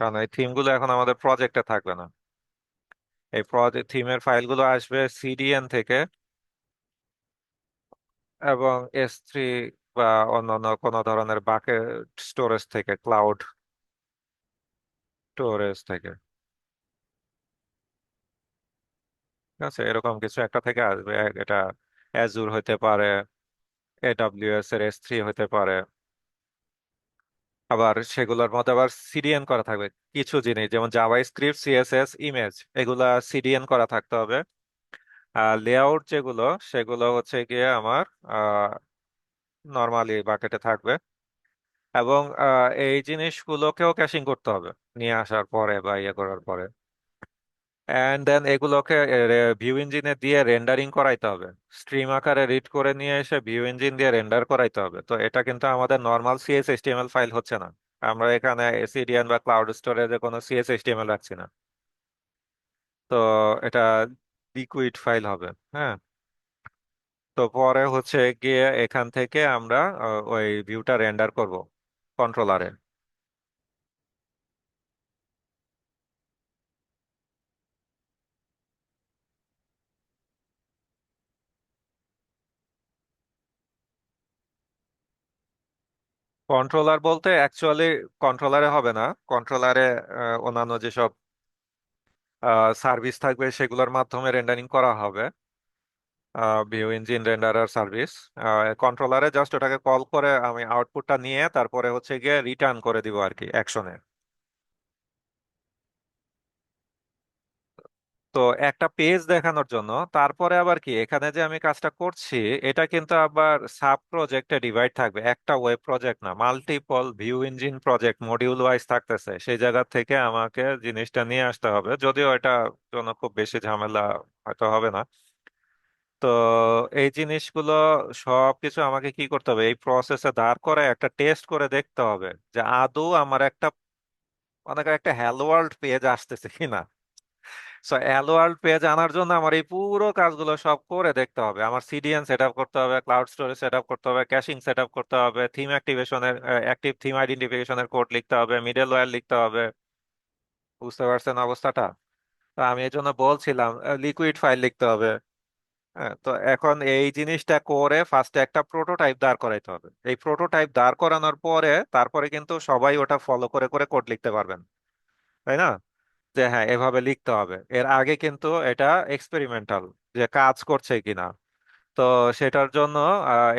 কারণ এই থিমগুলো এখন আমাদের প্রজেক্টে থাকবে না। এই প্রজেক্ট থিমের ফাইলগুলো আসবে সিডিএন থেকে এবং S3 বা অন্যান্য কোনো ধরনের বাকেট স্টোরেজ থেকে, ক্লাউড স্টোরেজ থেকে। ঠিক আছে, এরকম কিছু একটা থেকে আসবে। এটা অ্যাজুর হতে পারে, AWS এর S3 হতে পারে। আবার সেগুলোর মধ্যে আবার সিডিএন করা থাকবে কিছু জিনিস, যেমন জাভাস্ক্রিপ্ট, সিএসএস, ইমেজ, এগুলা সিডিএন করা থাকতে হবে। আর লেআউট যেগুলো, সেগুলো হচ্ছে গিয়ে আমার নর্মালি বাকেটে থাকবে। এবং এই জিনিসগুলোকেও ক্যাশিং করতে হবে নিয়ে আসার পরে বা ইয়ে করার পরে। অ্যান্ড দেন এগুলোকে ভিউ ইঞ্জিনে দিয়ে রেন্ডারিং করাইতে হবে। স্ট্রিম আকারে রিড করে নিয়ে এসে ভিউ ইঞ্জিন দিয়ে রেন্ডার করাইতে হবে। তো এটা কিন্তু আমাদের নর্মাল CSS HTML ফাইল হচ্ছে না। আমরা এখানে সিডিএন বা ক্লাউড স্টোরেজে কোনো CSS HTML রাখছি না। তো এটা লিকুইড ফাইল হবে। হ্যাঁ। তো পরে হচ্ছে গিয়ে এখান থেকে আমরা ওই ভিউটা রেন্ডার করব কন্ট্রোলারে। কন্ট্রোলার বলতে অ্যাকচুয়ালি কন্ট্রোলারে হবে না। কন্ট্রোলারে অন্যান্য যেসব সার্ভিস থাকবে সেগুলোর মাধ্যমে রেন্ডারিং করা হবে, ভিউ ইঞ্জিন রেন্ডারার সার্ভিস। কন্ট্রোলারে জাস্ট ওটাকে কল করে আমি আউটপুটটা নিয়ে তারপরে হচ্ছে গিয়ে রিটার্ন করে দিব আর কি অ্যাকশনে। তো একটা পেজ দেখানোর জন্য তারপরে আবার কি এখানে যে আমি কাজটা করছি, এটা কিন্তু আবার সাব প্রজেক্টে ডিভাইড থাকবে, একটা ওয়েব প্রজেক্ট না, multiple view engine project module wise থাকতেছে। সেই জায়গা থেকে আমাকে জিনিসটা নিয়ে আসতে হবে, যদিও এটা জন্য খুব বেশি ঝামেলা হয়তো হবে না। তো এই জিনিসগুলো সবকিছু আমাকে কি করতে হবে, এই প্রসেসে দাঁড় করে একটা টেস্ট করে দেখতে হবে যে আদৌ আমার একটা অনেক একটা হ্যালো ওয়ার্ল্ড পেজ আসতেছে কিনা। সো হ্যালো ওয়ার্ল্ড পেজ আনার জন্য আমার এই পুরো কাজগুলো সব করে দেখতে হবে। আমার সিডিএন সেট আপ করতে হবে, ক্লাউড স্টোরেজ সেট আপ করতে হবে, ক্যাশিং সেট আপ করতে হবে, থিম অ্যাক্টিভেশনের, অ্যাক্টিভ থিম আইডেন্টিফিকেশনের কোড লিখতে হবে, মিডল ওয়্যার লিখতে হবে। বুঝতে পারছেন অবস্থাটা? তো আমি এই জন্য বলছিলাম লিকুইড ফাইল লিখতে হবে। হ্যাঁ, তো এখন এই জিনিসটা করে ফার্স্টে একটা প্রোটোটাইপ দাঁড় করাইতে হবে। এই প্রোটোটাইপ দাঁড় করানোর পরে তারপরে কিন্তু সবাই ওটা ফলো করে করে কোড লিখতে পারবেন, তাই না? যে হ্যাঁ এভাবে লিখতে হবে। এর আগে কিন্তু এটা এক্সপেরিমেন্টাল, যে কাজ করছে কিনা। তো সেটার জন্য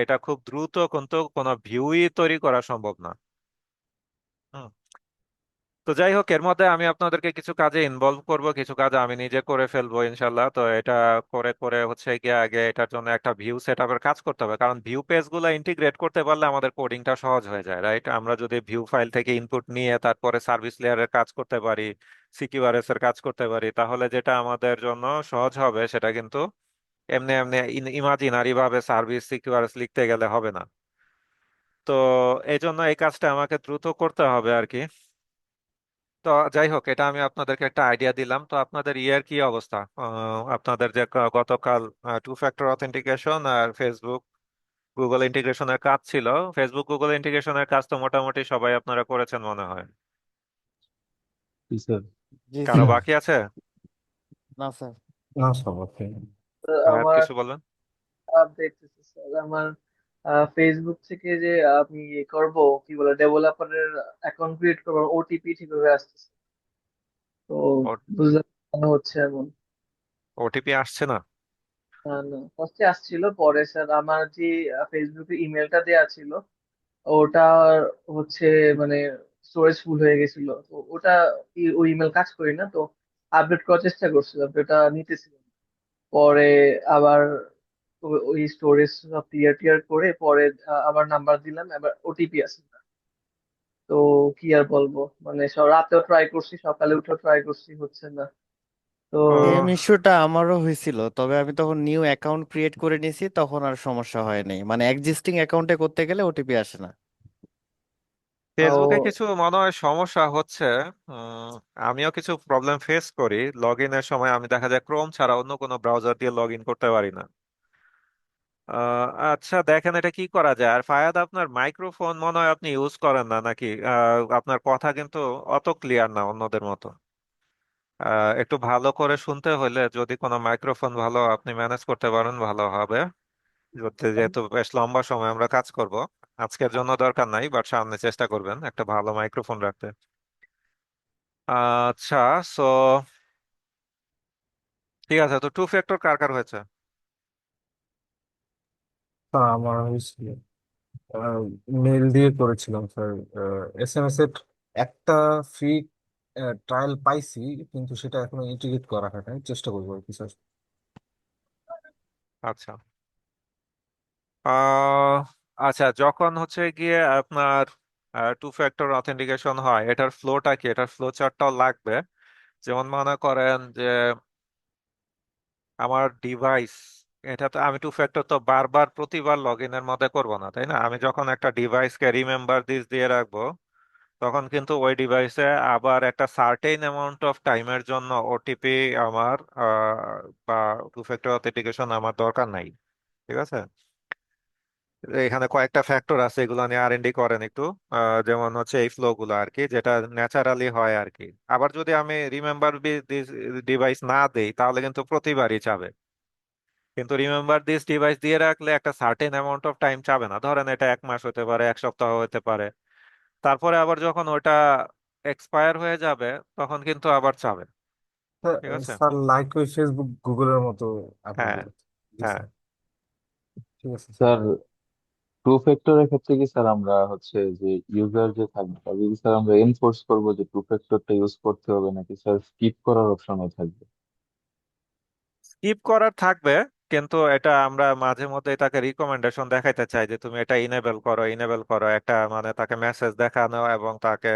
এটা খুব দ্রুত কিন্তু কোনো ভিউই তৈরি করা সম্ভব না। হুম। তো যাই হোক, এর মধ্যে আমি আপনাদেরকে কিছু কাজে ইনভলভ করব, কিছু কাজ আমি নিজে করে ফেলবো ইনশাল্লাহ। তো এটা করে করে হচ্ছে গিয়ে আগে এটার জন্য একটা ভিউ সেট আপের কাজ করতে হবে, কারণ ভিউ পেজ গুলো ইন্টিগ্রেট করতে পারলে আমাদের কোডিংটা সহজ হয়ে যায়, রাইট? আমরা যদি ভিউ ফাইল থেকে ইনপুট নিয়ে তারপরে সার্ভিস লেয়ারের কাজ করতে পারি, সিকিউআরএস এর কাজ করতে পারি, তাহলে যেটা আমাদের জন্য সহজ হবে সেটা কিন্তু এমনি এমনি ইমাজিনারি ভাবে সার্ভিস সিকিউআরএস লিখতে গেলে হবে না। তো এই জন্য এই কাজটা আমাকে দ্রুত করতে হবে আর কি। তো যাই হোক, এটা আমি আপনাদেরকে একটা আইডিয়া দিলাম। তো আপনাদের ইয়ের কি অবস্থা? আপনাদের যে গতকাল টু ফ্যাক্টর অথেন্টিকেশন আর ফেসবুক গুগল ইন্টিগ্রেশনের কাজ ছিল, ফেসবুক গুগল ইন্টিগ্রেশনের কাজ তো মোটামুটি সবাই আপনারা করেছেন মনে হয়। জি স্যার। জি কারো স্যার। বাকি আছে? না স্যার। না সব ওকে। ভাইয়া আমার কিছু বলবেন? আপডেট স্যার, আমার ফেসবুক থেকে যে আমি ইয়ে করব, কি বলে, ডেভেলপারের অ্যাকাউন্ট ক্রিয়েট করবো, ওটিপি ঠিকভাবে আসতেছে। তো বুঝতে কেন হচ্ছে এমন। ওটিপি আসছে না? না, ফার্স্টে আসছিল, পরে স্যার আমার যে ফেসবুকে ইমেলটা দেয়া ছিল ওটা হচ্ছে মানে স্টোরেজ ফুল হয়ে গেছিল, তো ওটা ওই ইমেল কাজ করি না, তো আপডেট করার চেষ্টা করছিলাম, তো এটা নিতেছিলাম। পরে আবার ওই স্টোরেজ সব ক্লিয়ার টিয়ার করে পরে আবার নাম্বার দিলাম, আবার ওটিপি আসে না। তো কি আর বলবো, মানে সব রাতেও ট্রাই করছি, সকালে উঠেও ট্রাই করছি, হচ্ছে না। তো সেম ও, ইস্যুটা আমারও হয়েছিল, তবে আমি তখন নিউ অ্যাকাউন্ট ক্রিয়েট করে নিয়েছি, তখন আর সমস্যা হয়নি। মানে এক্সিস্টিং অ্যাকাউন্টে করতে গেলে ওটিপি আসে না। ফেসবুকে কিছু মনে হয় সমস্যা হচ্ছে। উম, আমিও কিছু প্রবলেম ফেস করি। লগ ইনের সময় আমি দেখা যায় ক্রোম ছাড়া অন্য কোনো ব্রাউজার দিয়ে লগ ইন করতে পারি না। আচ্ছা, দেখেন এটা কি করা যায়। আর ফায়াদ, আপনার মাইক্রোফোন মনে হয় আপনি ইউজ করেন না নাকি? আপনার কথা কিন্তু অত ক্লিয়ার না অন্যদের মতো। একটু ভালো করে শুনতে হলে যদি কোনো মাইক্রোফোন ভালো আপনি ম্যানেজ করতে পারেন ভালো হবে। যেহেতু বেশ লম্বা সময় আমরা কাজ করব, আজকের জন্য দরকার নাই, বাট সামনে চেষ্টা করবেন একটা ভালো মাইক্রোফোন রাখতে। আচ্ছা, সো ঠিক আছে। তো টু ফ্যাক্টর কার কার হয়েছে? স্যার আমার হয়েছিল মেল দিয়ে করেছিলাম স্যার। SMS এর একটা ফ্রি ট্রায়াল পাইছি, কিন্তু সেটা এখনো ইন্টিগ্রেট করা হয় নাই, চেষ্টা করবো আর কি স্যার। আচ্ছা। আহ আচ্ছা, যখন হচ্ছে গিয়ে আপনার টু ফ্যাক্টর অথেন্টিকেশন হয়, এটার ফ্লোটা কি? এটার ফ্লো চার্টটাও লাগবে। যেমন মনে করেন যে আমার ডিভাইস, এটা তো আমি টু ফ্যাক্টর তো বারবার প্রতিবার লগ ইনের মধ্যে করবো না, তাই না? আমি যখন একটা ডিভাইসকে রিমেম্বার দিস দিয়ে রাখবো, তখন কিন্তু ওই ডিভাইসে আবার একটা সার্টেন অ্যামাউন্ট অফ টাইমের জন্য ওটিপি আমার বা টু ফ্যাক্টর অথেন্টিকেশন আমার দরকার নাই। ঠিক আছে? এখানে কয়েকটা ফ্যাক্টর আছে, এগুলো নিয়ে আর এন ডি করেন একটু। যেমন হচ্ছে এই ফ্লো গুলো আর কি, যেটা ন্যাচারালি হয় আর কি। আবার যদি আমি রিমেম্বার দিস ডিভাইস না দেই, তাহলে কিন্তু প্রতিবারই চাবে। কিন্তু রিমেম্বার দিস ডিভাইস দিয়ে রাখলে একটা সার্টেন অ্যামাউন্ট অফ টাইম চাবে না। ধরেন এটা 1 মাস হতে পারে, 1 সপ্তাহ হতে পারে। তারপরে আবার যখন ওটা এক্সপায়ার হয়ে যাবে, তখন কিন্তু আবার চাবে। ঠিক আছে? স্যার লাইক ওই ফেসবুক গুগলের মতো হ্যাঁ, আপনাদের। জি হ্যাঁ। স্যার। ঠিক আছে স্যার। স্যার, টু ফ্যাক্টরের ক্ষেত্রে কি স্যার আমরা হচ্ছে যে ইউজার যে থাকবে তাদের কি স্যার আমরা এনফোর্স করবো যে টু ফ্যাক্টরটা ইউজ করতে হবে, নাকি স্যার স্কিপ করার অপশনও থাকবে? স্কিপ করার থাকবে, কিন্তু এটা আমরা মাঝে মধ্যে তাকে রিকমেন্ডেশন দেখাইতে চাই যে তুমি এটা ইনেবল করো, ইনেবল করো। একটা মানে তাকে মেসেজ দেখানো এবং তাকে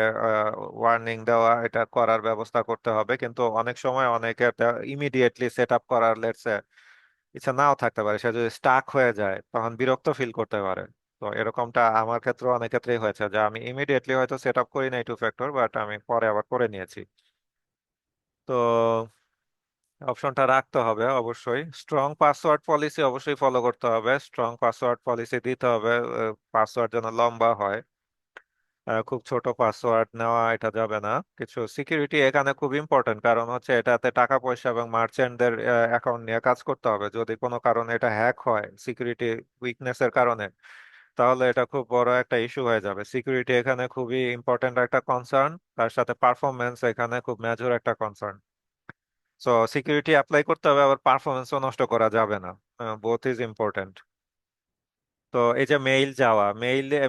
ওয়ার্নিং দেওয়া, এটা করার ব্যবস্থা করতে হবে। কিন্তু অনেক সময় অনেকে ইমিডিয়েটলি সেট আপ করার লেটসে ইচ্ছা নাও থাকতে পারে, সে যদি স্টাক হয়ে যায় তখন বিরক্ত ফিল করতে পারে। তো এরকমটা আমার ক্ষেত্রে অনেক ক্ষেত্রেই হয়েছে যে আমি ইমিডিয়েটলি হয়তো সেট আপ করি নাই টু ফ্যাক্টর, বাট আমি পরে আবার করে নিয়েছি। তো অপশনটা রাখতে হবে অবশ্যই। স্ট্রং পাসওয়ার্ড পলিসি অবশ্যই ফলো করতে হবে, স্ট্রং পাসওয়ার্ড পলিসি দিতে হবে। পাসওয়ার্ড যেন লম্বা হয়, খুব ছোট পাসওয়ার্ড নেওয়া এটা যাবে না। কিছু সিকিউরিটি এখানে খুব ইম্পর্টেন্ট, কারণ হচ্ছে এটাতে টাকা পয়সা এবং মার্চেন্টদের অ্যাকাউন্ট নিয়ে কাজ করতে হবে। যদি কোনো কারণে এটা হ্যাক হয় সিকিউরিটি উইকনেসের কারণে, তাহলে এটা খুব বড় একটা ইস্যু হয়ে যাবে। সিকিউরিটি এখানে খুবই ইম্পর্টেন্ট একটা কনসার্ন, তার সাথে পারফরমেন্স এখানে খুব মেজর একটা কনসার্ন। সো সিকিউরিটি অ্যাপ্লাই করতে হবে, আবার পারফরমেন্সও নষ্ট করা যাবে না। Both is important. তো এই যে মেইল যাওয়া,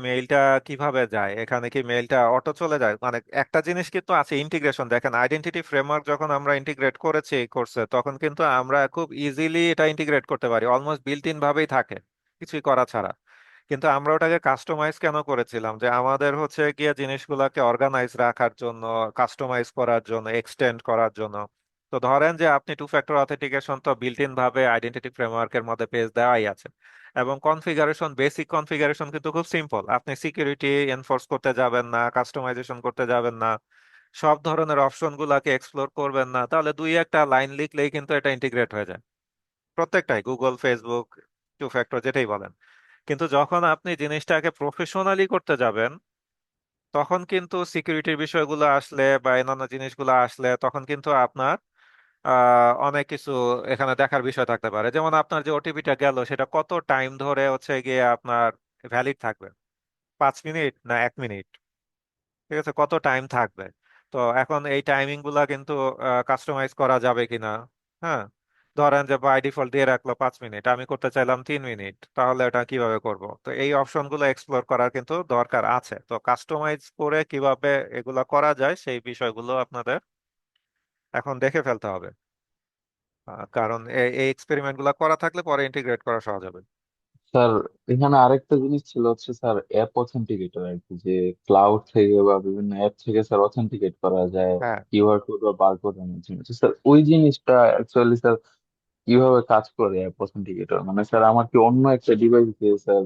মেইলটা কিভাবে যায়? এখানে কি মেইলটা অটো চলে যায়? মানে একটা জিনিস কিন্তু আছে, ইন্টিগ্রেশন। দেখেন আইডেন্টিটি ফ্রেমওয়ার্ক যখন আমরা ইন্টিগ্রেট করেছি এই কোর্সে, তখন কিন্তু আমরা খুব ইজিলি এটা ইন্টিগ্রেট করতে পারি, অলমোস্ট বিল্ট ইন ভাবেই থাকে, কিছুই করা ছাড়া। কিন্তু আমরা ওটাকে কাস্টমাইজ কেন করেছিলাম? যে আমাদের হচ্ছে গিয়ে জিনিসগুলোকে অর্গানাইজ রাখার জন্য, কাস্টমাইজ করার জন্য, এক্সটেন্ড করার জন্য। তো ধরেন যে আপনি টু ফ্যাক্টর অথেন্টিকেশন তো বিল্ট ইন ভাবে আইডেন্টিটি ফ্রেমওয়ার্কের মধ্যে পেজ দেওয়াই আছে, এবং কনফিগারেশন, বেসিক কনফিগারেশন কিন্তু খুব সিম্পল। আপনি সিকিউরিটি এনফোর্স করতে যাবেন না, কাস্টমাইজেশন করতে যাবেন না, সব ধরনের অপশন গুলাকে এক্সপ্লোর করবেন না, তাহলে দুই একটা লাইন লিখলেই কিন্তু এটা ইন্টিগ্রেট হয়ে যায় প্রত্যেকটাই, গুগল, ফেসবুক, টু ফ্যাক্টর যেটাই বলেন। কিন্তু যখন আপনি জিনিসটাকে প্রফেশনালি করতে যাবেন, তখন কিন্তু সিকিউরিটির বিষয়গুলো আসলে বা অন্যান্য জিনিসগুলো আসলে তখন কিন্তু আপনার অনেক কিছু এখানে দেখার বিষয় থাকতে পারে। যেমন আপনার যে ওটিপিটা গেল সেটা কত টাইম ধরে হচ্ছে গিয়ে আপনার ভ্যালিড থাকবে, 5 মিনিট না 1 মিনিট, ঠিক আছে, কত টাইম থাকবে। তো এখন এই টাইমিং গুলা কিন্তু কাস্টমাইজ করা যাবে কিনা। হ্যাঁ, ধরেন যে বাই ডিফল্ট দিয়ে রাখলো 5 মিনিট, আমি করতে চাইলাম 3 মিনিট, তাহলে এটা কিভাবে করব? তো এই অপশন গুলো এক্সপ্লোর করার কিন্তু দরকার আছে। তো কাস্টমাইজ করে কিভাবে এগুলা করা যায় সেই বিষয়গুলো আপনাদের এখন দেখে ফেলতে হবে। কারণ এই এক্সপেরিমেন্ট গুলা করা থাকলে পরে ইন্টিগ্রেট করা সহজ হবে। স্যার এখানে আরেকটা জিনিস ছিল হচ্ছে স্যার অ্যাপ অথেন্টিকেটর আর কি, যে ক্লাউড থেকে বা বিভিন্ন অ্যাপ থেকে স্যার অথেন্টিকেট করা যায় হ্যাঁ, কিউআর কোড বা বারকোডের মাধ্যমে। তো স্যার ওই জিনিসটা অ্যাকচুয়ালি স্যার কিভাবে কাজ করে অ্যাপ অথেন্টিকেটর? মানে স্যার আমার কি অন্য একটা ডিভাইস দিয়ে স্যার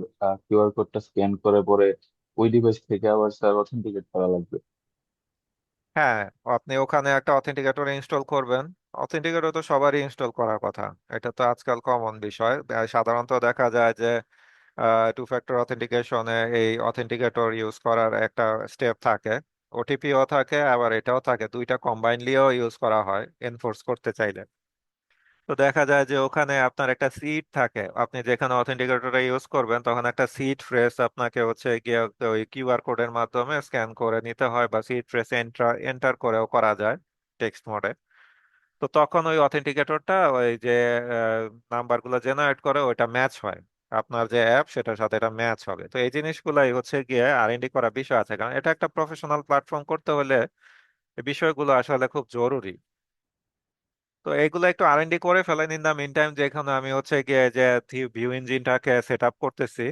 কিউআর কোডটা স্ক্যান করে পরে ওই ডিভাইস থেকে আবার স্যার অথেন্টিকেট করা লাগবে? হ্যাঁ, আপনি ওখানে একটা অথেন্টিকেটর ইনস্টল করবেন। অথেন্টিকেটর তো সবারই ইনস্টল করার কথা, এটা তো আজকাল কমন বিষয়। সাধারণত দেখা যায় যে টু ফ্যাক্টর অথেন্টিকেশনে এই অথেন্টিকেটর ইউজ করার একটা স্টেপ থাকে, ওটিপিও থাকে, আবার এটাও থাকে, দুইটা কম্বাইনলিও ইউজ করা হয় এনফোর্স করতে চাইলে। তো দেখা যায় যে ওখানে আপনার একটা সিট থাকে, আপনি যেখানে অথেন্টিকেটরটা ইউজ করবেন তখন একটা সিট ফ্রেজ আপনাকে হচ্ছে গিয়ে ওই কিউআর কোডের মাধ্যমে স্ক্যান করে নিতে হয়, বা সিট ফ্রেজ এন্টার এন্টার করেও করা যায় টেক্সট মোডে। তো তখন ওই অথেন্টিকেটরটা ওই যে নাম্বারগুলো জেনারেট করে ওইটা ম্যাচ হয়, আপনার যে অ্যাপ সেটার সাথে এটা ম্যাচ হবে। তো এই জিনিসগুলাই হচ্ছে গিয়ে আর&ডি করা বিষয় আছে, কারণ এটা একটা প্রফেশনাল প্ল্যাটফর্ম করতে হলে এই বিষয়গুলো আসলে খুব জরুরি। তো এইগুলো একটু আর&ডি করে ফেলেন ইন দা মিন টাইম, যেখানে আমি হচ্ছে গিয়ে যে ভিউ ইঞ্জিনটাকে সেট আপ করতেছি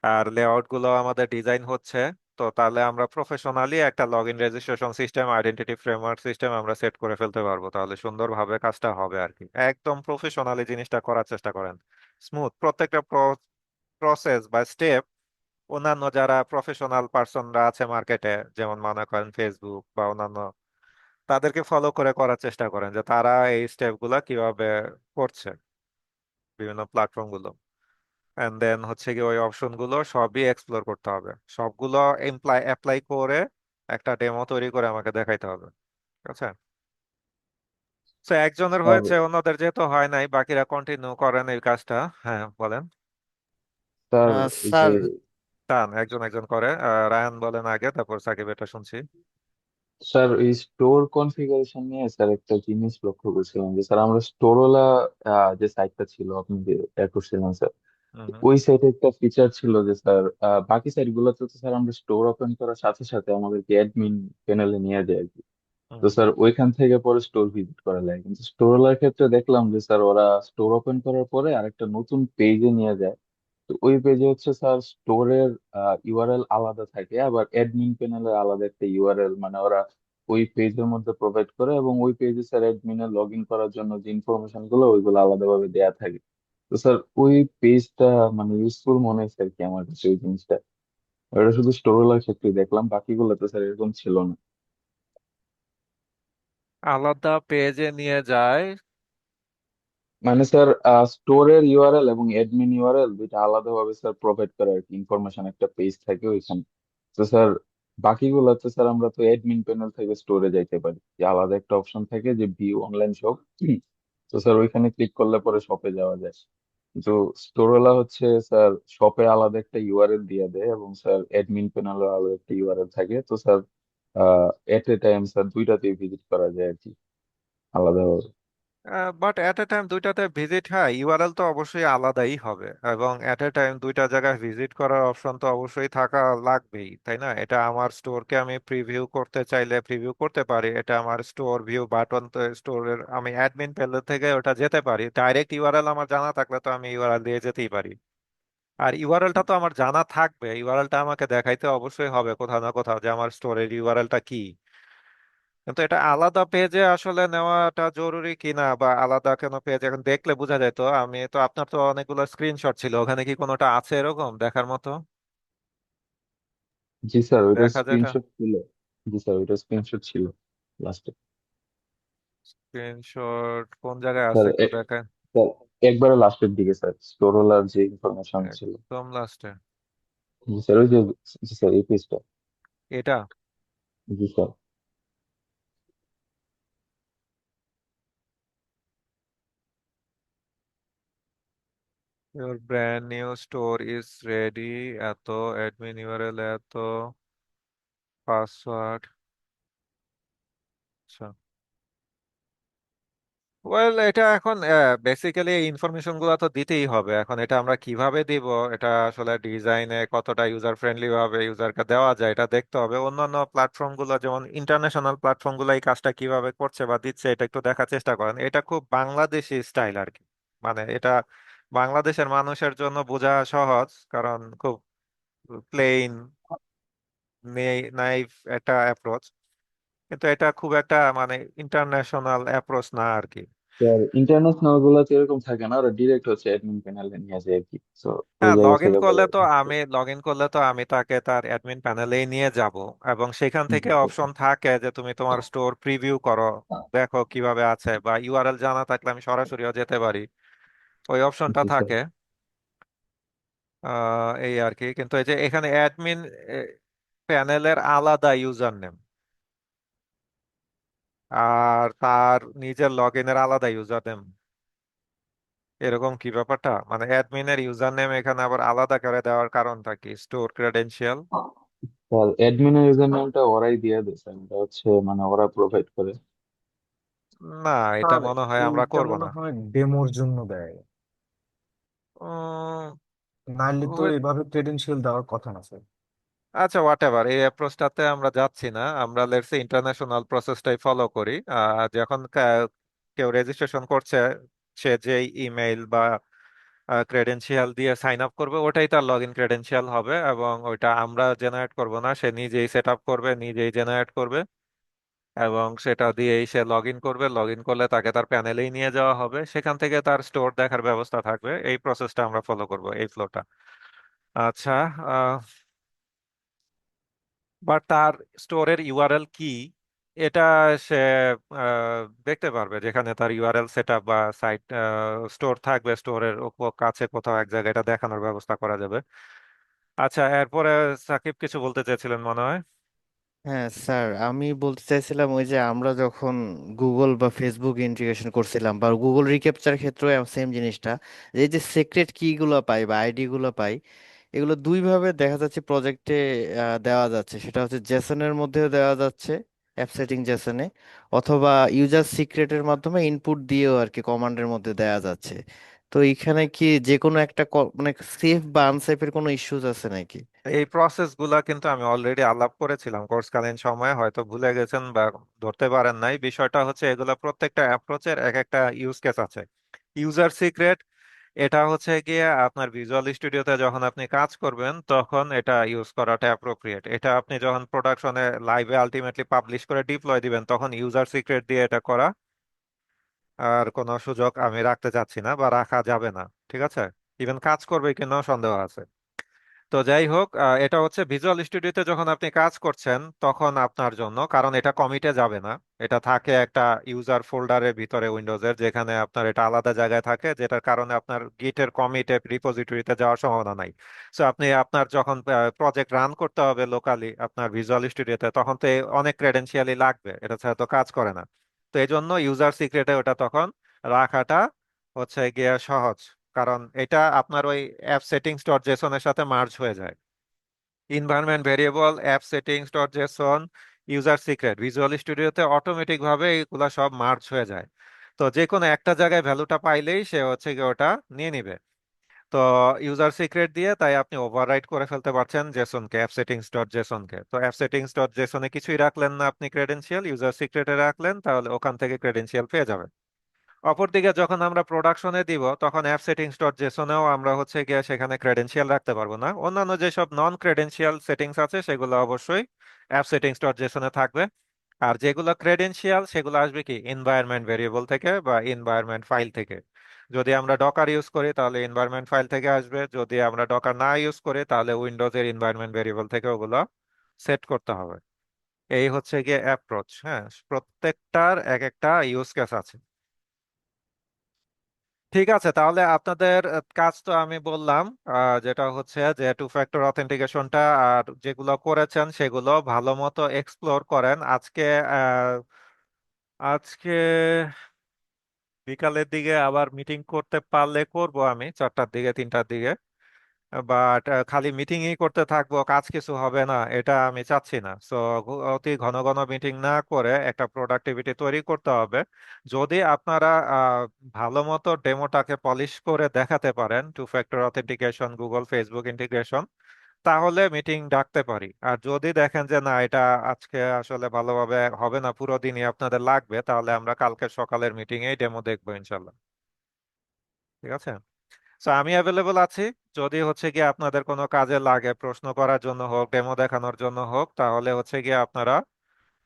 আর লেআউট গুলো আমাদের ডিজাইন হচ্ছে। তো তাহলে আমরা প্রফেশনালি একটা log in registration system, identity framework system আমরা সেট করে ফেলতে পারবো, তাহলে সুন্দরভাবে কাজটা হবে আর কি। একদম প্রফেশনালি জিনিসটা করার চেষ্টা করেন, স্মুথ প্রত্যেকটা প্রসেস বা স্টেপ। অন্যান্য যারা প্রফেশনাল পার্সনরা আছে মার্কেটে, যেমন মনে করেন ফেসবুক বা অন্যান্য, তাদেরকে ফলো করে করার চেষ্টা করেন যে তারা এই স্টেপ গুলা কিভাবে করছে বিভিন্ন প্ল্যাটফর্ম গুলো। এন্ড দেন হচ্ছে কি ওই অপশন গুলো সবই এক্সপ্লোর করতে হবে, সবগুলো অ্যাপ্লাই করে একটা ডেমো তৈরি করে আমাকে দেখাইতে হবে, ঠিক আছে? তো একজনের স্যার হয়েছে, অন্যদের যেহেতু হয় নাই, বাকিরা কন্টিনিউ করেন এই কাজটা। হ্যাঁ, বলেন। স্যার এই যে স্যার, টান একজন একজন করে। রায়ান বলেন আগে, তারপর সাকিব, এটা শুনছি। স্যার এই স্টোর কনফিগারেশন নিয়ে স্যার একটা জিনিস লক্ষ্য করছিলাম যে স্যার আমরা স্টোরওয়ালা যে সাইটটা ছিল আপনি যে অ্যাড করছিলেন স্যার, হুম, ওই সাইটে একটা ফিচার ছিল যে স্যার বাকি সাইট গুলোতে তো স্যার আমরা স্টোর ওপেন করার সাথে সাথে আমাদেরকে অ্যাডমিন প্যানেলে নিয়ে যায় আর কি। তো হুম। স্যার ওইখান থেকে পরে স্টোর ভিজিট করা লাগে, কিন্তু স্টোরওয়ালার ক্ষেত্রে দেখলাম যে স্যার ওরা স্টোর ওপেন করার পরে আরেকটা নতুন পেজে নিয়ে যায়। তো ওই পেজে হচ্ছে স্যার স্টোরের ইউআরএল আলাদা থাকে, আবার অ্যাডমিন প্যানেলের আলাদা একটা ইউআরএল, মানে ওরা ওই পেজের মধ্যে প্রোভাইড করে, এবং ওই পেজে স্যার অ্যাডমিনে লগ ইন করার জন্য যে ইনফরমেশন গুলো ওইগুলো আলাদাভাবে দেয়া থাকে। তো স্যার ওই পেজটা মানে ইউজফুল মনে হয় স্যার কি আমার কাছে ওই জিনিসটা। ওটা শুধু স্টোরের ক্ষেত্রে দেখলাম, বাকিগুলো তো স্যার এরকম ছিল না। আলাদা পেজে নিয়ে যায়? মানে স্যার স্টোরের ইউআরএল এবং অ্যাডমিন ইউআরএল দুইটা আলাদাভাবে স্যার প্রোভাইড করে আর কি, ইনফরমেশন একটা পেজ থাকে ওইখানে। তো স্যার বাকিগুলোতে স্যার আমরা তো অ্যাডমিন প্যানেল থেকে স্টোরে যাইতে পারি, যে আলাদা একটা অপশন থাকে যে ভিউ অনলাইন শপ। তো স্যার ওইখানে ক্লিক করলে পরে শপে যাওয়া যায়। কিন্তু স্টোরওয়ালা হচ্ছে স্যার শপে আলাদা একটা ইউআরএল দিয়ে দেয়, এবং স্যার অ্যাডমিন প্যানেলে আলাদা একটা ইউআরএল থাকে। তো sir at a time sir দুইটাতেই ভিজিট করা যায় আর কি, আলাদাভাবে। বাট এট এ টাইম দুইটাতে ভিজিট, হ্যাঁ, ইউআরএল তো অবশ্যই আলাদাই হবে, এবং এট এ টাইম দুইটা জায়গায় ভিজিট করার অপশন তো অবশ্যই থাকা লাগবেই, তাই না? এটা আমার স্টোরকে আমি প্রিভিউ করতে চাইলে প্রিভিউ করতে পারি, এটা আমার স্টোর ভিউ বাটন, তো স্টোরের আমি অ্যাডমিন প্যানেল থেকে ওটা যেতে পারি। ডাইরেক্ট ইউআরএল আমার জানা থাকলে তো আমি ইউআরএল দিয়ে যেতেই পারি। আর ইউআরএলটা তো আমার জানা থাকবে, ইউআরএলটা আমাকে দেখাইতে অবশ্যই হবে কোথাও না কোথাও যে আমার স্টোরের ইউআরএলটা কি। কিন্তু এটা আলাদা পেজে আসলে নেওয়াটা জরুরি কিনা, বা আলাদা কেন পেজ এখন দেখলে বোঝা যেত। আমি তো, আপনার তো অনেকগুলো স্ক্রিনশট ছিল, ওখানে কি কোনোটা আছে এরকম দেখার মতো? জি স্যার, ওইটা দেখা যায় এটা স্ক্রিনশট ছিল। জি স্যার, ওইটা স্ক্রিনশট ছিল লাস্টে। স্ক্রিনশট কোন জায়গায় আছে স্যার একটু দেখায়। স্যার, একবারে লাস্টের দিকে স্যার, স্টোর হলার যে ইনফরমেশন ছিল। একদম লাস্টে জি স্যার, ওই যে, জি স্যার, এই পেজটা। এটা? জি sir. your brand new store is ready, এত অ্যাডমিন ইউআরএল, এত পাসওয়ার্ড। আচ্ছা, ওয়েল এটা এখন বেসিক্যালি এই ইনফরমেশন গুলো তো দিতেই হবে। এখন এটা আমরা কিভাবে দিব, এটা আসলে ডিজাইনে কতটা ইউজার ফ্রেন্ডলি ভাবে ইউজারকে দেওয়া যায় এটা দেখতে হবে। অন্যান্য প্ল্যাটফর্ম গুলো, যেমন ইন্টারন্যাশনাল প্ল্যাটফর্ম গুলো এই কাজটা কিভাবে করছে বা দিচ্ছে, এটা একটু দেখার চেষ্টা করেন। এটা খুব বাংলাদেশি স্টাইল আর কি। মানে এটা বাংলাদেশের মানুষের জন্য বোঝা সহজ, কারণ খুব প্লেন, নাইভ একটা অ্যাপ্রোচ। কিন্তু এটা খুব একটা মানে ইন্টারন্যাশনাল অ্যাপ্রোচ না আর কি। স্যার, ইন্টারন্যাশনাল গুলাতে এরকম থাকে না, ওরা ডিরেক্ট হচ্ছে অ্যাডমিন প্যানেলে নিয়ে যায় আর কি। তো ওই হ্যাঁ, জায়গা লগ ইন থেকে করলে বলে। তো আমি তাকে তার অ্যাডমিন প্যানেলেই নিয়ে যাব, এবং সেখান জি থেকে স্যার। অপশন থাকে যে তুমি তোমার স্টোর প্রিভিউ করো, দেখো কিভাবে আছে, বা ইউআরএল জানা থাকলে আমি সরাসরিও যেতে পারি, ওই অপশনটা জি স্যার। থাকে। এই আর কি। কিন্তু এই যে এখানে অ্যাডমিন প্যানেলের আলাদা ইউজার নেম, আর তার নিজের লগ ইনের আলাদা ইউজার নেম, এরকম কি ব্যাপারটা? মানে অ্যাডমিনের ইউজার নেম এখানে আবার আলাদা করে দেওয়ার কারণটা কি? Store credential? স্যার, অ্যাডমিনের ইউজার নামটা ওরাই দিয়ে দেয় স্যার, এটা হচ্ছে মানে ওরা প্রোভাইড করে। না, এটা স্যার, মনে হয় আমরা এইটা করব মনে না। হয় ডেমোর জন্য দেয়, উম, নাইলে তো ওই- এভাবে ক্রেডেনশিয়াল দেওয়ার কথা না স্যার। আচ্ছা, হোয়াট এভার, এই অ্যাপ্রোচটাতে আমরা যাচ্ছি না। আমরা লেটস ইন্টারন্যাশনাল প্রসেসটাই ফলো করি। যখন কেউ রেজিস্ট্রেশন করছে, সে যে ইমেইল বা ক্রেডেনশিয়াল দিয়ে সাইন আপ করবে, ওটাই তার লগ ইন ক্রেডেনশিয়াল হবে, এবং ওইটা আমরা জেনারেট করব না, সে নিজেই সেট আপ করবে, নিজেই জেনারেট করবে, এবং সেটা দিয়েই সে লগ ইন করবে। লগ ইন করলে তাকে তার প্যানেলেই নিয়ে যাওয়া হবে, সেখান থেকে তার স্টোর দেখার ব্যবস্থা থাকবে। এই প্রসেসটা আমরা ফলো করব, এই ফ্লোটা। আচ্ছা, বাট তার স্টোরের ইউআরএল কি, এটা সে দেখতে পারবে, যেখানে তার ইউআরএল সেটআপ বা সাইট স্টোর থাকবে, স্টোরের কাছে কোথাও এক জায়গায় এটা দেখানোর ব্যবস্থা করা যাবে। আচ্ছা, এরপরে সাকিব কিছু বলতে চেয়েছিলেন মনে হয়। হ্যাঁ স্যার, আমি বলতে চাইছিলাম ওই যে আমরা যখন গুগল বা ফেসবুক ইন্টিগ্রেশন করছিলাম বা গুগল রিক্যাপচার ক্ষেত্রে সেম জিনিসটা, যে এই যে সিক্রেট কি গুলো পাই বা আইডি গুলো পাই, এগুলো দুই ভাবে দেখা যাচ্ছে প্রজেক্টে দেওয়া যাচ্ছে। সেটা হচ্ছে জেসনের মধ্যেও দেওয়া যাচ্ছে, অ্যাপ সেটিং জেসনে, অথবা ইউজার সিক্রেটের মাধ্যমে ইনপুট দিয়েও আর কি কমান্ডের মধ্যে দেওয়া যাচ্ছে। তো এখানে কি যে কোনো একটা মানে সেফ বা আনসেফের কোনো ইস্যুস আছে নাকি? এই প্রসেস গুলা কিন্তু আমি অলরেডি আলাপ করেছিলাম কোর্সকালীন সময়ে, হয়তো ভুলে গেছেন বা ধরতে পারেন নাই। বিষয়টা হচ্ছে এগুলা প্রত্যেকটা অ্যাপ্রোচের এক একটা ইউজ কেস আছে। ইউজার সিক্রেট, এটা হচ্ছে গিয়ে আপনার ভিজুয়াল স্টুডিওতে যখন আপনি কাজ করবেন তখন এটা ইউজ করাটা অ্যাপ্রোপ্রিয়েট। এটা আপনি যখন প্রোডাকশনে লাইভে আলটিমেটলি পাবলিশ করে ডিপ্লয় দিবেন, তখন ইউজার সিক্রেট দিয়ে এটা করা আর কোনো সুযোগ আমি রাখতে চাচ্ছি না, বা রাখা যাবে না। ঠিক আছে? ইভেন কাজ করবে কিনা সন্দেহ আছে। তো যাই হোক, এটা হচ্ছে ভিজুয়াল স্টুডিওতে যখন আপনি কাজ করছেন তখন আপনার জন্য, কারণ এটা কমিটে যাবে না। এটা থাকে একটা ইউজার ফোল্ডারের ভিতরে উইন্ডোজের, যেখানে আপনার এটা আলাদা জায়গায় থাকে, যেটার কারণে আপনার গিটের কমিটে রিপোজিটরিতে যাওয়ার সম্ভাবনা নাই। সো আপনি আপনার যখন প্রজেক্ট রান করতে হবে লোকালি আপনার ভিজুয়াল স্টুডিওতে, তখন তো অনেক ক্রেডেনশিয়ালই লাগবে, এটা ছাড়া তো কাজ করে না। তো এই জন্য ইউজার সিক্রেটে ওটা তখন রাখাটা হচ্ছে গিয়ে সহজ, কারণ এটা আপনার ওই অ্যাপ সেটিংস ডট জেসন এর সাথে মার্জ হয়ে যায়। Environment variable, app settings dot Jason, user secret, visual স্টুডিওতে অটোমেটিক ভাবে এগুলা সব মার্জ হয়ে যায়। তো যে কোনো একটা জায়গায় ভ্যালুটা পাইলেই সে হচ্ছে গিয়ে ওটা নিয়ে নিবে। তো ইউজার সিক্রেট দিয়ে তাই আপনি ওভাররাইট করে ফেলতে পারছেন জেসনকে, অ্যাপ সেটিংস ডট জেসনকে। তো অ্যাপ সেটিংস ডট জেসনে কিছুই রাখলেন না আপনি ক্রেডেনশিয়াল, ইউজার সিক্রেটে রাখলেন, তাহলে ওখান থেকে ক্রেডেনশিয়াল পেয়ে যাবেন। অপরদিকে যখন আমরা প্রোডাকশনে দিব, তখন অ্যাপ সেটিংস ডট জেসনেও আমরা হচ্ছে গিয়ে সেখানে ক্রেডেনশিয়াল রাখতে পারবো না। অন্যান্য যেসব নন ক্রেডেনশিয়াল সেটিংস আছে সেগুলো অবশ্যই অ্যাপ সেটিংস ডট জেসনে থাকবে। আর যেগুলো ক্রেডেনশিয়াল সেগুলো আসবে কি এনভায়রনমেন্ট ভেরিয়েবল থেকে বা এনভায়রনমেন্ট ফাইল থেকে। যদি আমরা ডকার ইউজ করি তাহলে এনভায়রনমেন্ট ফাইল থেকে আসবে, যদি আমরা ডকার না ইউজ করি তাহলে উইন্ডোজের এনভায়রনমেন্ট ভেরিয়েবল থেকে ওগুলো সেট করতে হবে। এই হচ্ছে গিয়ে অ্যাপ্রোচ। হ্যাঁ, প্রত্যেকটার এক একটা ইউজ কেস আছে। ঠিক আছে, তাহলে আপনাদের কাজ তো আমি বললাম, যেটা হচ্ছে যে টু ফ্যাক্টর অথেন্টিকেশনটা আর যেগুলো করেছেন সেগুলো ভালো মতো এক্সপ্লোর করেন আজকে। আজকে বিকালের দিকে আবার মিটিং করতে পারলে করব, আমি 4টার দিকে 3টার দিকে। বাট খালি মিটিংই করতে থাকবো, কাজ কিছু হবে না, এটা আমি চাচ্ছি না। সো অতি ঘন ঘন মিটিং না করে একটা প্রোডাক্টিভিটি তৈরি করতে হবে। যদি আপনারা ভালো মতো ডেমোটাকে পলিশ করে দেখাতে পারেন, two factor authentication, Google Facebook integration, তাহলে মিটিং ডাকতে পারি। আর যদি দেখেন যে না, এটা আজকে আসলে ভালোভাবে হবে না, পুরো দিনই আপনাদের লাগবে, তাহলে আমরা কালকে সকালের মিটিং এই ডেমো দেখবো ইনশাল্লাহ। ঠিক আছে, তো আমি অ্যাভেলেবল আছি। যদি হচ্ছে গিয়ে আপনাদের কোনো কাজে লাগে, প্রশ্ন করার জন্য হোক, ডেমো দেখানোর জন্য হোক, তাহলে হচ্ছে গিয়ে আপনারা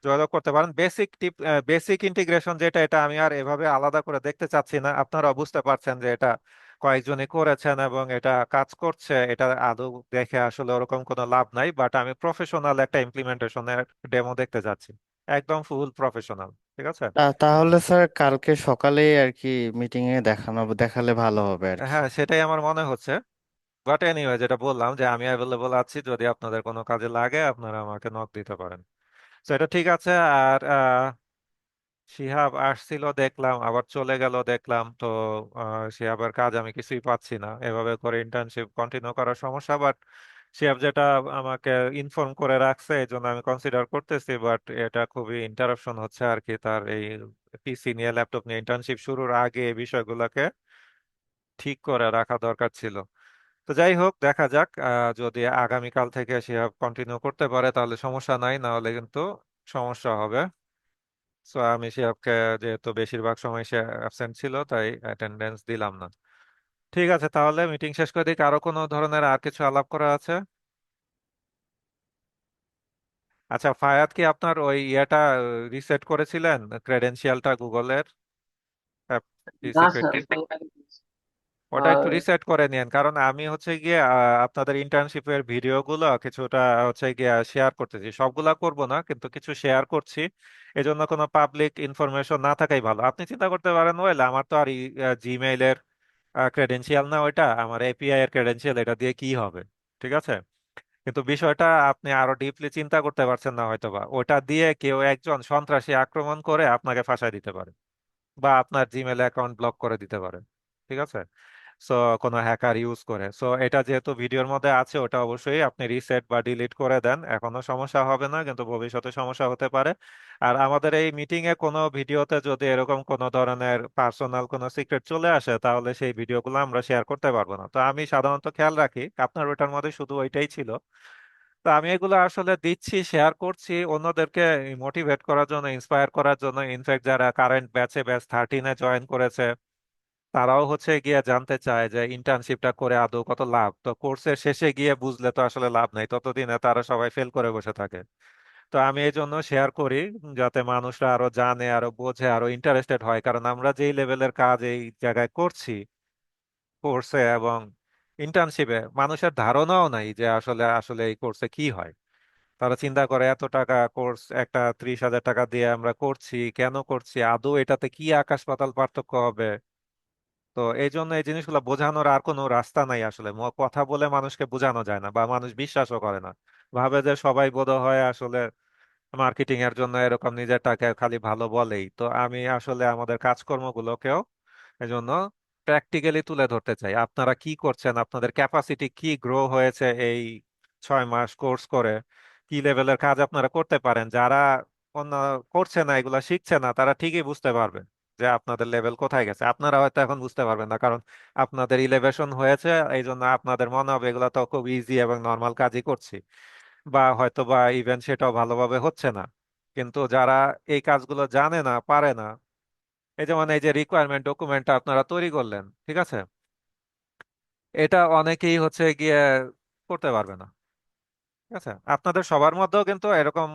যোগাযোগ করতে পারেন। বেসিক টিপ, বেসিক ইন্টিগ্রেশন যেটা, এটা আমি আর এভাবে আলাদা করে দেখতে চাচ্ছি না। আপনারা বুঝতে পারছেন যে এটা কয়েকজনই করেছেন এবং এটা কাজ করছে, এটা আদৌ দেখে আসলে ওরকম কোনো লাভ নাই। বাট আমি প্রফেশনাল একটা ইমপ্লিমেন্টেশনের ডেমো দেখতে যাচ্ছি, একদম ফুল প্রফেশনাল। ঠিক আছে। তাহলে স্যার কালকে সকালেই আর কি মিটিং এ দেখালে ভালো হবে আর কি। হ্যাঁ, সেটাই আমার মনে হচ্ছে। বাট এনিওয়ে, যেটা বললাম যে আমি অ্যাভেলেবল আছি, যদি আপনাদের কোনো কাজে লাগে আপনারা আমাকে নক দিতে পারেন। তো এটা ঠিক আছে। আর শিহাব আসছিল দেখলাম, আবার চলে গেল দেখলাম। তো শিহাবের কাজ আমি কিছুই পাচ্ছি না, এভাবে করে ইন্টার্নশিপ কন্টিনিউ করার সমস্যা। বাট শিহাব যেটা আমাকে ইনফর্ম করে রাখছে এই জন্য আমি কনসিডার করতেছি। বাট এটা খুবই ইন্টারাপশন হচ্ছে আর কি, তার এই পিসি নিয়ে, ল্যাপটপ নিয়ে ইন্টার্নশিপ শুরুর আগে এই বিষয়গুলোকে ঠিক করে রাখা দরকার ছিল। তো যাই হোক, দেখা যাক। যদি আগামীকাল থেকে সে কন্টিনিউ করতে পারে তাহলে সমস্যা নাই, না হলে কিন্তু সমস্যা হবে। সো আমি শিহাবকে, যেহেতু বেশিরভাগ সময় সে অ্যাবসেন্ট ছিল, তাই অ্যাটেন্ডেন্স দিলাম না। ঠিক আছে, তাহলে মিটিং শেষ করে দিক। আরো কোনো ধরনের আর কিছু আলাপ করা আছে? আচ্ছা, ফায়াদ কি আপনার ওই ইয়েটা রিসেট করেছিলেন, ক্রেডেনশিয়ালটা গুগলের না স্যার, সিকিউরিটি? ওটা একটু আর রিসেট করে নিন, কারণ আমি হচ্ছে গিয়ে আপনাদের ইন্টার্নশিপের ভিডিওগুলো কিছুটা হচ্ছে গিয়ে শেয়ার করতেছি, সবগুলা করব না কিন্তু কিছু শেয়ার করছি। এজন্য কোনো পাবলিক ইনফরমেশন না থাকাই ভালো। আপনি চিন্তা করতে পারেন, ওয়েল আমার তো আর জিমেইলের ক্রেডেনশিয়াল না, ওইটা আমার এপিআই এর ক্রেডেনশিয়াল, এটা দিয়ে কি হবে? ঠিক আছে, কিন্তু বিষয়টা আপনি আরো ডিপলি চিন্তা করতে পারছেন না হয়তোবা। ওটা দিয়ে কেউ একজন সন্ত্রাসী আক্রমণ করে আপনাকে ফাঁসায় দিতে পারে, বা আপনার জিমেল অ্যাকাউন্ট ব্লক করে দিতে পারে। ঠিক আছে, সো কোনো হ্যাকার ইউজ করে। সো এটা যেহেতু ভিডিওর মধ্যে আছে, ওটা অবশ্যই আপনি রিসেট বা ডিলিট করে দেন। এখনো সমস্যা হবে না, কিন্তু ভবিষ্যতে সমস্যা হতে পারে। আর আমাদের এই মিটিং এ কোনো ভিডিওতে যদি এরকম কোনো ধরনের পার্সোনাল কোনো সিক্রেট চলে আসে, তাহলে সেই ভিডিওগুলো আমরা শেয়ার করতে পারবো না। তো আমি সাধারণত খেয়াল রাখি, আপনার ওইটার মধ্যে শুধু ওইটাই ছিল। তো আমি এগুলো আসলে দিচ্ছি, শেয়ার করছি অন্যদেরকে মোটিভেট করার জন্য, ইন্সপায়ার করার জন্য। ইনফ্যাক্ট যারা কারেন্ট ব্যাচে, ব্যাচ 13-এ জয়েন করেছে, তারাও হচ্ছে গিয়ে জানতে চায় যে ইন্টার্নশিপটা করে আদৌ কত লাভ। তো কোর্সের শেষে গিয়ে বুঝলে তো আসলে লাভ নাই, ততদিনে তারা সবাই ফেল করে বসে থাকে। তো আমি এই জন্য শেয়ার করি, যাতে মানুষরা আরো জানে, আরো বোঝে, আরো ইন্টারেস্টেড হয়। কারণ আমরা যেই লেভেলের কাজ এই জায়গায় করছি, কোর্সে এবং ইন্টার্নশিপে, মানুষের ধারণাও নাই যে আসলে আসলে এই কোর্সে কি হয়। তারা চিন্তা করে এত টাকা কোর্স, একটা 30,000 টাকা দিয়ে আমরা করছি, কেন করছি, আদৌ এটাতে কি আকাশ পাতাল পার্থক্য হবে? তো এই জন্য এই জিনিসগুলো বোঝানোর আর কোনো রাস্তা নাই আসলে। কথা বলে মানুষকে বোঝানো যায় না, বা মানুষ বিশ্বাসও করে না, ভাবে যে সবাই বোধহয় আসলে মার্কেটিং এর জন্য এরকম নিজের টাকা খালি ভালো বলেই। তো আমি আসলে আমাদের কাজকর্মগুলোকেও এজন্য প্র্যাকটিক্যালি তুলে ধরতে চাই। আপনারা কি করছেন, আপনাদের ক্যাপাসিটি কি গ্রো হয়েছে এই 6 মাস কোর্স করে, কি লেভেলের কাজ আপনারা করতে পারেন। যারা অন্য করছে না, এগুলা শিখছে না, তারা ঠিকই বুঝতে পারবে যে আপনাদের লেভেল কোথায় গেছে। আপনারা হয়তো এখন বুঝতে পারবেন না, কারণ আপনাদের ইলেভেশন হয়েছে, এই জন্য আপনাদের মনে হবে এগুলো তো খুব ইজি এবং নর্মাল কাজই করছি, বা হয়তো বা ইভেন সেটাও ভালোভাবে হচ্ছে না। কিন্তু যারা এই কাজগুলো জানে না, পারে না, এই যেমন এই যে রিকোয়ারমেন্ট ডকুমেন্টটা আপনারা তৈরি করলেন, ঠিক আছে, এটা অনেকেই হচ্ছে গিয়ে করতে পারবে না। ঠিক আছে, আপনাদের সবার মধ্যেও কিন্তু এরকম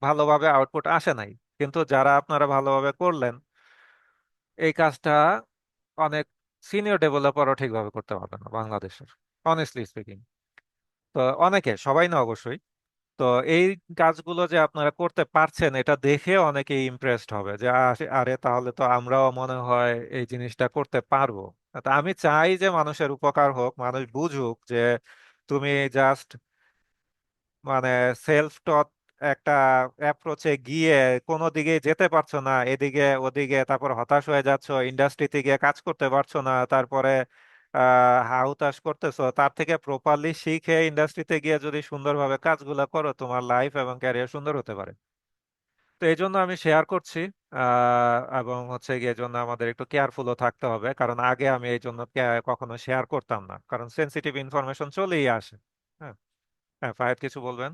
ভালোভাবে আউটপুট আসে নাই, কিন্তু যারা আপনারা ভালোভাবে করলেন এই কাজটা, অনেক সিনিয়র ডেভেলপারও ঠিকভাবে করতে পারবে না বাংলাদেশের, অনেস্টলি স্পিকিং। তো অনেকে, সবাই না অবশ্যই। তো এই কাজগুলো যে আপনারা করতে পারছেন এটা দেখে অনেকে ইমপ্রেসড হবে যে আরে তাহলে তো আমরাও মনে হয় এই জিনিসটা করতে পারবো। তা আমি চাই যে মানুষের উপকার হোক, মানুষ বুঝুক যে তুমি জাস্ট মানে সেলফ টট একটা অ্যাপ্রোচে গিয়ে কোনো দিকে যেতে পারছো না, এদিকে ওদিকে, তারপর হতাশ হয়ে যাচ্ছো, ইন্ডাস্ট্রিতে গিয়ে কাজ করতে পারছো না, তারপরে হাহুতাশ করতেছো। তার থেকে প্রপারলি শিখে ইন্ডাস্ট্রিতে গিয়ে যদি সুন্দরভাবে কাজগুলো করো, তোমার লাইফ এবং ক্যারিয়ার সুন্দর হতে পারে। তো এই জন্য আমি শেয়ার করছি। এবং হচ্ছে গিয়ে এই জন্য আমাদের একটু কেয়ারফুলও থাকতে হবে, কারণ আগে আমি এই জন্য কখনো শেয়ার করতাম না, কারণ সেন্সিটিভ ইনফরমেশন চলেই আসে। হ্যাঁ, হ্যাঁ, ফাহাদ কিছু বলবেন?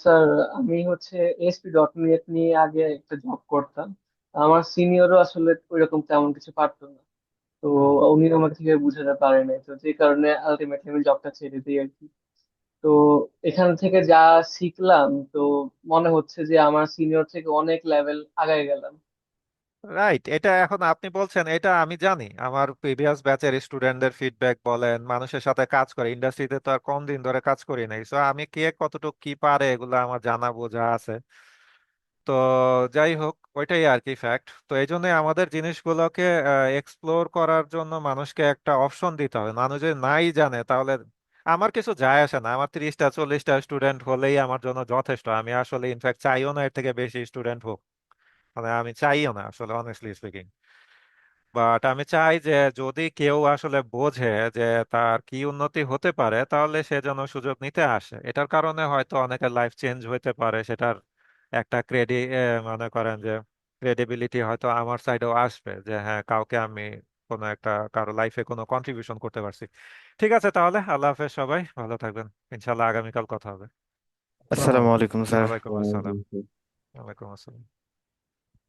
স্যার, আমি হচ্ছে এসপি ডট নেট নিয়ে আগে একটা জব করতাম। আমার সিনিয়রও আসলে ওইরকম তেমন কিছু পারতো না। তো হুম। উনি আমাকে ঠিক বুঝাতে পারে নাই, তো যে কারণে আলটিমেটলি আমি জবটা ছেড়ে দিই আর কি। তো এখান থেকে যা শিখলাম, তো মনে হচ্ছে যে আমার সিনিয়র থেকে অনেক লেভেল আগায় গেলাম। রাইট, এটা এখন আপনি বলছেন, এটা আমি জানি। আমার প্রিভিয়াস ব্যাচের স্টুডেন্টদের ফিডব্যাক বলেন, মানুষের সাথে কাজ করে, ইন্ডাস্ট্রিতে তো আর কম দিন ধরে কাজ করি নাই, সো আমি কে কতটুকু কি পারে এগুলো আমার জানা বোঝা আছে। তো যাই হোক, ওইটাই আর কি ফ্যাক্ট। তো এই জন্য আমাদের জিনিসগুলোকে এক্সপ্লোর করার জন্য মানুষকে একটা অপশন দিতে হবে। মানুষ যদি নাই জানে তাহলে আমার কিছু যায় আসে না, আমার 30টা 40টা স্টুডেন্ট হলেই আমার জন্য যথেষ্ট। আমি আসলে ইনফ্যাক্ট চাইও না এর থেকে বেশি স্টুডেন্ট হোক, মানে আমি চাইও না আসলে, অনেস্টলি স্পিকিং। বাট আমি চাই যে যদি কেউ আসলে বোঝে যে তার কি উন্নতি হতে পারে, তাহলে সে যেন সুযোগ নিতে আসে। এটার কারণে হয়তো অনেকের লাইফ চেঞ্জ হইতে পারে, সেটার একটা মনে করেন যে ক্রেডিবিলিটি হয়তো আমার সাইডেও আসবে, যে হ্যাঁ, কাউকে আমি কোনো একটা কারো লাইফে কোনো কন্ট্রিবিউশন করতে পারছি। ঠিক আছে, তাহলে আল্লাহ হাফেজ, সবাই ভালো থাকবেন। ইনশাল্লাহ আগামীকাল কথা হবে। আসসালামু আলাইকুম স্যার। ওয়ালাইকুম আসসালাম। ওয়ালাইকুম আসসালাম।